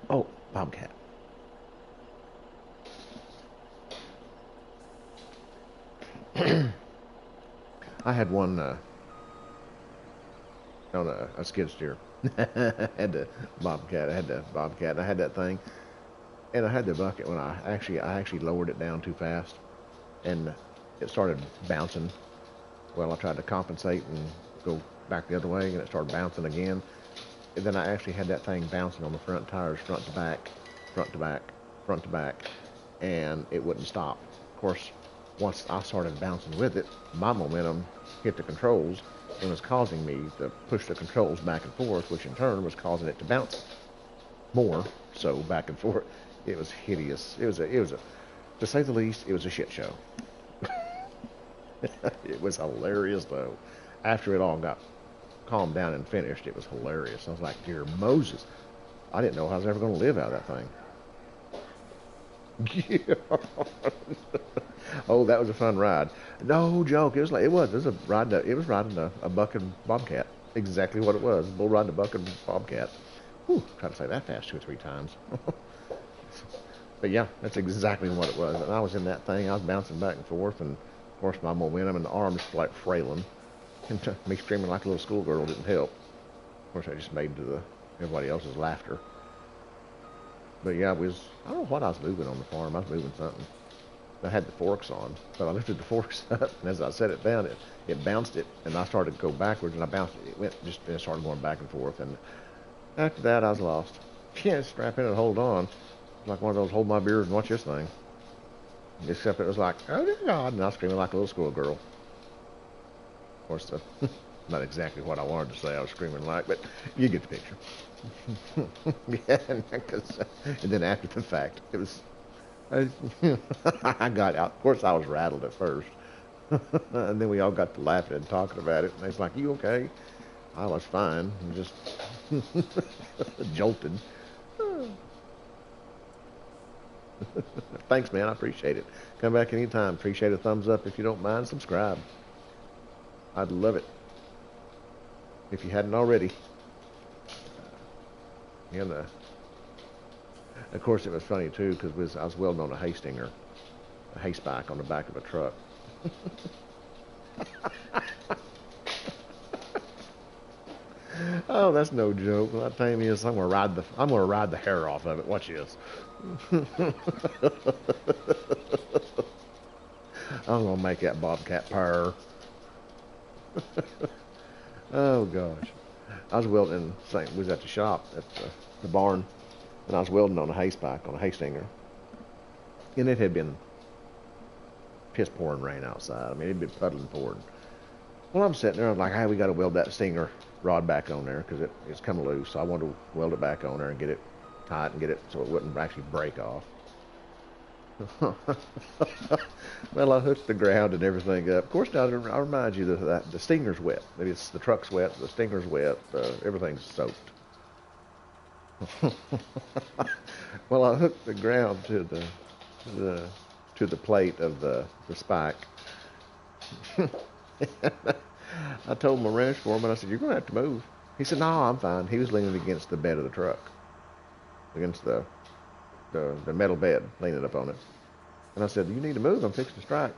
Oh, Bobcat. I had one on a skid steer. Had the Bobcat. I had the Bobcat. And I had that thing, and I had the bucket when I actually lowered it down too fast, and it started bouncing. Well, I tried to compensate and go back the other way, and it started bouncing again. And then I actually had that thing bouncing on the front tires, front to back, front to back, front to back, and it wouldn't stop. Of course, once I started bouncing with it, my momentum hit the controls and was causing me to push the controls back and forth, which in turn was causing it to bounce more, so back and forth. It was hideous. It was a, to say the least, it was a shit show. It was hilarious though. After it all got calmed down and finished, it was hilarious. I was like, dear Moses, I didn't know I was ever going to live out of that thing. Yeah. Oh, that was a fun ride. No joke. It was a ride. It was riding a bucking bobcat. Exactly what it was. Bull riding a bucking bobcat. Whew, try to say that fast 2 or 3 times. But yeah, that's exactly what it was. And I was in that thing. I was bouncing back and forth, and of course my momentum and the arms were like frailing. And me screaming like a little schoolgirl didn't help. Of course, I just made to everybody else's laughter. But yeah, I don't know what I was moving on the farm. I was moving something. I had the forks on, but I lifted the forks up, and as I set it down, it bounced it, and I started to go backwards, and I bounced it. It started going back and forth, and after that, I was lost. Can't strap in and hold on. Like one of those hold my beer and watch this thing. Except it was like, oh dear God, and I was screaming like a little schoolgirl. Of course, not exactly what I wanted to say I was screaming like, but you get the picture. Yeah, and then after the fact, it was, I got out. Of course, I was rattled at first. And then we all got to laughing and talking about it, and it's like, you okay? I was fine, and just jolted. Thanks, man. I appreciate it. Come back anytime. Appreciate a thumbs up if you don't mind. Subscribe. I'd love it if you hadn't already. And of course, it was funny too because I was welding on a hay stinger, a hay spike on the back of a truck. Oh, that's no joke. That thing is, I'm gonna ride the hair off of it. Watch this. I'm gonna make that bobcat purr. Oh gosh, I was welding. We was at the shop at the barn, and I was welding on a hay spike on a hay stinger, and it had been piss pouring rain outside. I mean, it'd been puddling pouring. Well, I'm sitting there. I'm like, hey, we got to weld that stinger rod back on there because it's come loose. So I wanted to weld it back on there and get it tight and get it so it wouldn't actually break off. Well, I hooked the ground and everything up. Of course, now I remind you that the stinger's wet. The truck's wet, the stinger's wet, everything's soaked. Well, I hooked the ground to the plate of the spike. I told my ranch foreman, I said, you're going to have to move. He said, no, I'm fine. He was leaning against the bed of the truck, against the metal bed, leaning up on it. And I said, you need to move. I'm fixing to strike.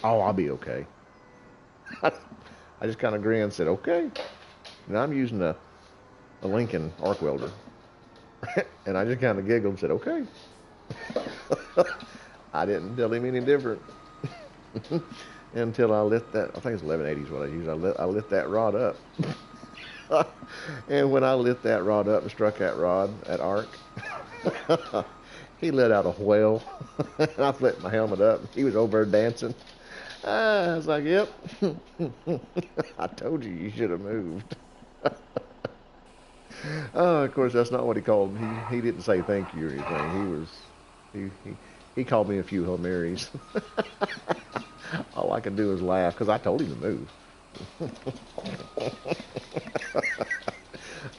Oh, I'll be okay. I just kind of grinned and said, okay. And I'm using a Lincoln arc welder. And I just kind of giggled and said, okay. I didn't tell him any different until I lit that. I think it's 1180 is what I use. I lit that rod up, and when I lit that rod up and struck that rod at arc, he let out a wail. And I flipped my helmet up. He was over there dancing. I was like, "Yep, I told you you should have moved." Oh, of course, that's not what he called. He didn't say thank you or anything. He called me a few Hail Marys. All I could do was laugh because I told him to move.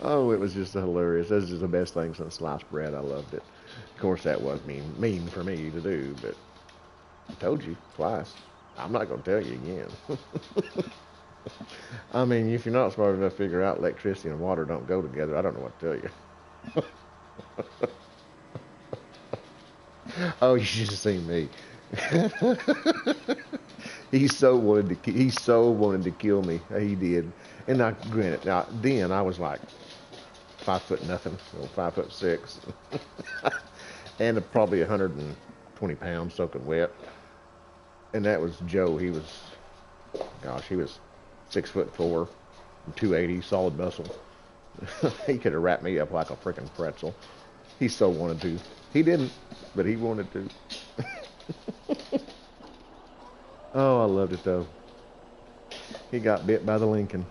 Oh, it was just hilarious. This is the best thing since sliced bread. I loved it. Of course, that was mean for me to do, but I told you twice. I'm not going to tell you again. I mean, if you're not smart enough to figure out electricity and water don't go together, I don't know what to tell you. Oh, you should have seen me. He so wanted to kill me. He did. And now, granted, now then I was like 5 foot nothing, 5'6", and probably 120 pounds soaking wet. And that was Joe. He was, gosh, he was 6'4", 280, solid muscle. He could have wrapped me up like a freaking pretzel. He so wanted to. He didn't, but he wanted to. Oh, I loved it though. He got bit by the Lincoln.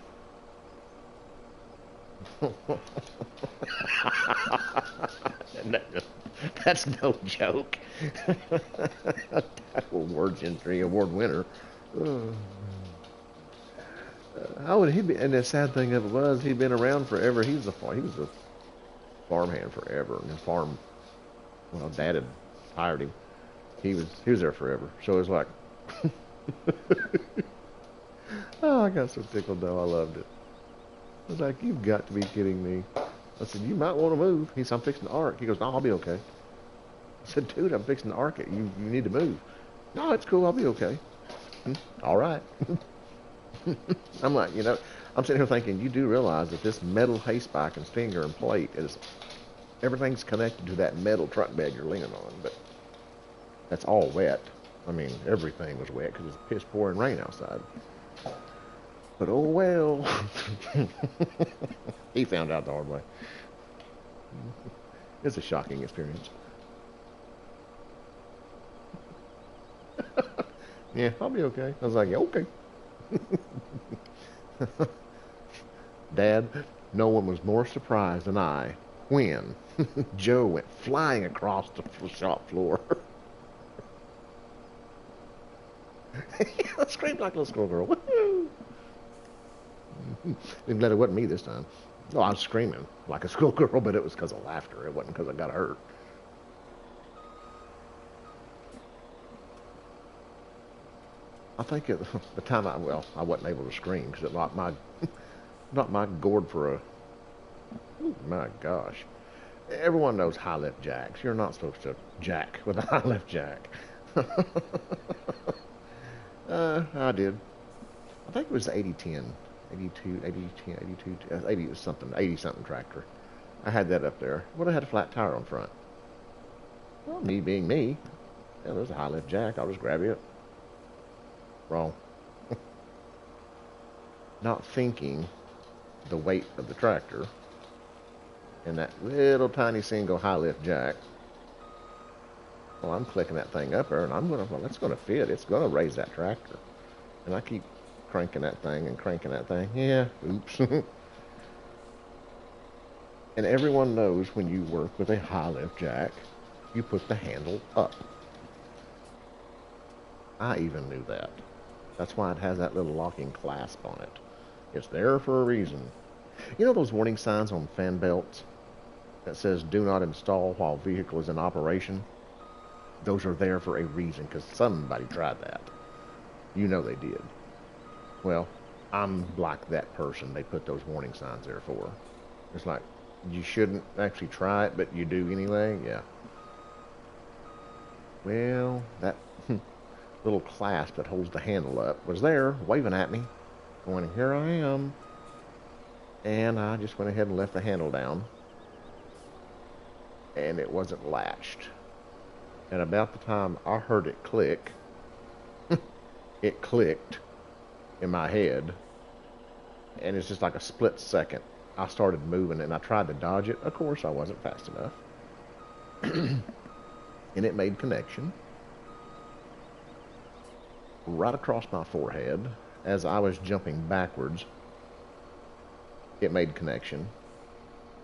That's no joke. Awards entry, award winner. Oh, and and the sad thing of it was, he'd been around forever. He was a farmhand forever, and his farm. Well, Dad had hired him. He was there forever. So it was like, oh, I got so tickled though. I loved it. I was like, you've got to be kidding me. I said, you might want to move. He said, I'm fixing to arc. He goes, no, I'll be okay. I said, dude, I'm fixing to arc it. You need to move. No, it's cool. I'll be okay. All right. I'm like, I'm sitting here thinking, you do realize that this metal hay spike and stinger and plate everything's connected to that metal truck bed you're leaning on, but that's all wet. I mean, everything was wet because it's piss pouring rain outside. But oh well. He found out the hard way. It's a shocking experience. Yeah, I'll be okay. I was like, yeah, okay. Dad, no one was more surprised than I when Joe went flying across the shop floor. I screamed like a little schoolgirl. Woo-hoo! I'm glad it wasn't me this time. No, I was screaming like a schoolgirl, but it was because of laughter. It wasn't because I got hurt. I think at the time I wasn't able to scream because it knocked my gourd for a. Oh my gosh! Everyone knows high lift jacks. You're not supposed to jack with a high lift jack. I did. I think it was the 8010, 82, 80 something, 80 something tractor. I had that up there. Would have had a flat tire on front. Well, me being me, yeah, there's a high lift jack. I'll just grab it. Wrong. Not thinking the weight of the tractor and that little tiny single high lift jack. Well, I'm clicking that thing up there, and it's gonna fit. It's gonna raise that tractor. And I keep cranking that thing and cranking that thing. Yeah, oops. And everyone knows when you work with a high lift jack, you put the handle up. I even knew that. That's why it has that little locking clasp on it. It's there for a reason. You know those warning signs on fan belts that says do not install while vehicle is in operation? Those are there for a reason because somebody tried that. You know they did. Well, I'm like that person they put those warning signs there for. It's like, you shouldn't actually try it, but you do anyway? Yeah. Well, that little clasp that holds the handle up was there, waving at me, going, here I am. And I just went ahead and left the handle down. And it wasn't latched. And about the time I heard it click, it clicked in my head, and it's just like a split second. I started moving and I tried to dodge it. Of course, I wasn't fast enough. And it made connection right across my forehead. As I was jumping backwards, it made connection.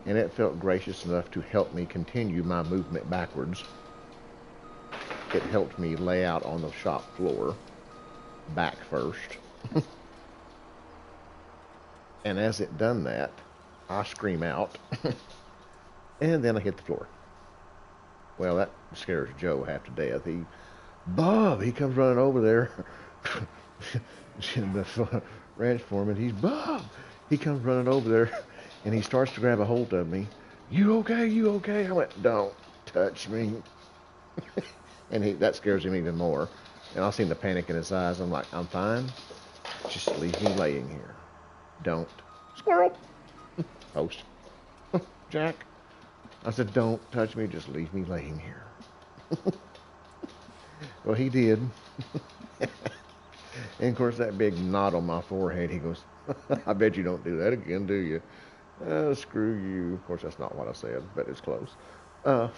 And it felt gracious enough to help me continue my movement backwards. It helped me lay out on the shop floor, back first. And as it done that, I scream out, and then I hit the floor. Well, that scares Joe half to death. Bob, he comes running over there. The ranch foreman, he's Bob. He comes running over there, and he starts to grab a hold of me. You okay? You okay? I went, don't touch me. And that scares him even more. And I seen the panic in his eyes. I'm like, I'm fine. Just leave me laying here. Don't. Squirrel. Post. Jack. I said, don't touch me. Just leave me laying here. Well, he did. And of course, that big knot on my forehead, he goes, I bet you don't do that again, do you? Screw you. Of course, that's not what I said, but it's close. I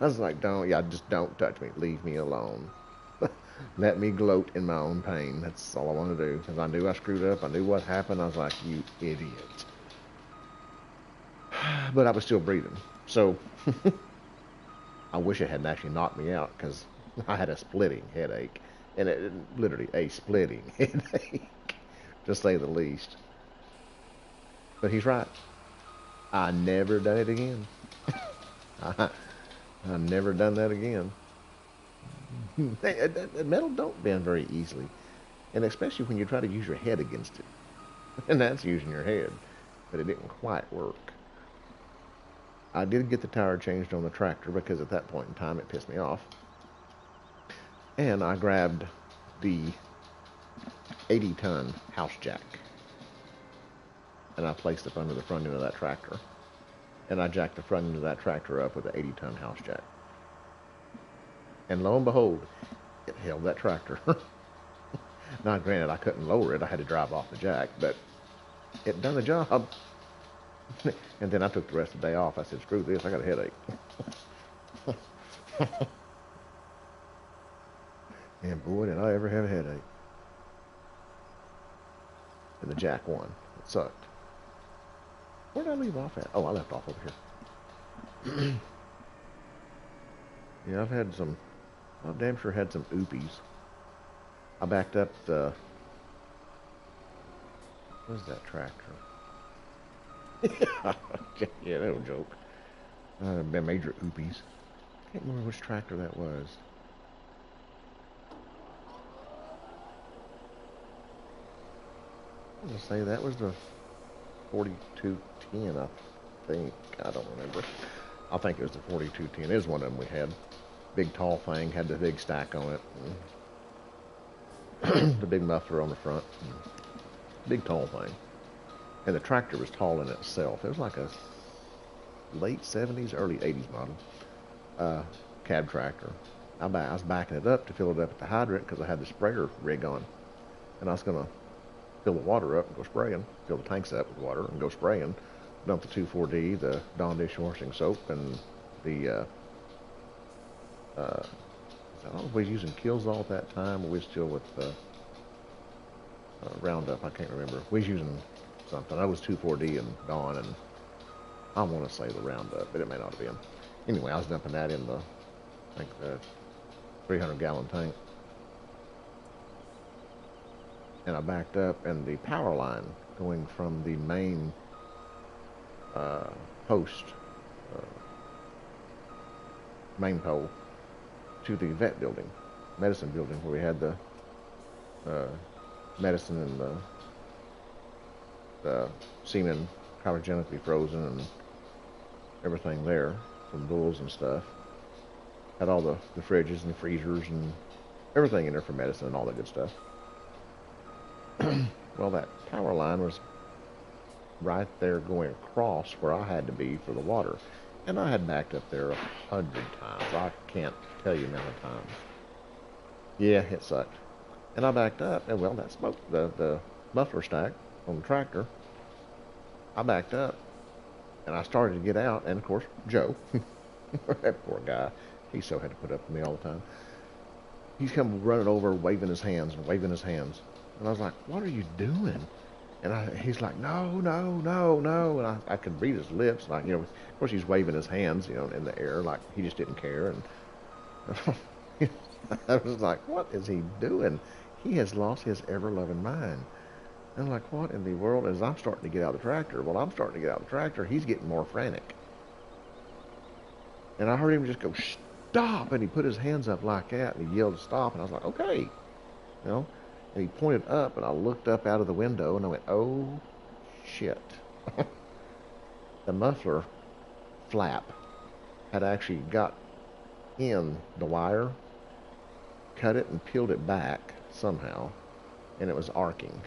was like, just don't touch me. Leave me alone. Let me gloat in my own pain. That's all I want to do. Because I knew I screwed up. I knew what happened. I was like, you idiot. But I was still breathing. So I wish it hadn't actually knocked me out, because I had a splitting headache. And it literally a splitting headache, to say the least. But he's right. I never done it again. I never done that again. Metal don't bend very easily, and especially when you try to use your head against it. And that's using your head, but it didn't quite work. I did get the tire changed on the tractor, because at that point in time it pissed me off. And I grabbed the 80-ton house jack, and I placed it under the front end of that tractor. And I jacked the front end of that tractor up with an 80-ton house jack. And lo and behold, it held that tractor. Now, granted, I couldn't lower it. I had to drive off the jack, but it done the job. And then I took the rest of the day off. I said, screw this, I got a headache. And boy, did I ever have a headache. And the jack won. It sucked. Where did I leave off at? Oh, I left off over here. Yeah, I've damn sure had some oopies. I backed up the, what is that tractor? Yeah, that was a joke. Been major oopies. Can't remember which tractor that was. I'm gonna say that was the 4210, I think. I don't remember. I think it was the 4210. It was one of them we had. Big tall thing, had the big stack on it. The big muffler on the front. Big tall thing. And the tractor was tall in itself. It was like a late 70s, early 80s model cab tractor. I was backing it up to fill it up at the hydrant, because I had the sprayer rig on. And I was going to fill the water up and go spraying, fill the tanks up with water and go spraying, dump the 2,4-D, the Dawn dishwashing soap, and the, I don't know if we was using Kills-All at that time, or we was still with Roundup, I can't remember. We was using something. I was 2,4-D and Dawn, and I want to say the Roundup, but it may not have been. Anyway, I was dumping that in the, I think, the 300-gallon tank. And I backed up, and the power line going from the main post, main pole, to the vet building, medicine building, where we had the medicine and the semen cryogenically frozen and everything there, from bulls and stuff. Had all the fridges and the freezers and everything in there for medicine and all that good stuff. Well, that power line was right there going across where I had to be for the water. And I had backed up there 100 times. I can't tell you how many times. Yeah, it sucked. And I backed up, and well, that smoke, the muffler stack on the tractor, I backed up, and I started to get out, and of course, Joe, that poor guy, he so had to put up with me all the time. He's come running over, waving his hands and waving his hands. And I was like, what are you doing? And he's like, no, no, no, no. And I could read his lips. Like, of course he's waving his hands, in the air like he just didn't care. And I was like, what is he doing? He has lost his ever-loving mind. And I'm like, what in the world? As I'm starting to get out of the tractor, well, I'm starting to get out of the tractor, he's getting more frantic. And I heard him just go, stop! And he put his hands up like that, and he yelled to stop. And I was like, okay. And he pointed up, and I looked up out of the window, and I went, oh, shit. The muffler flap had actually got in the wire, cut it, and peeled it back somehow, and it was arcing.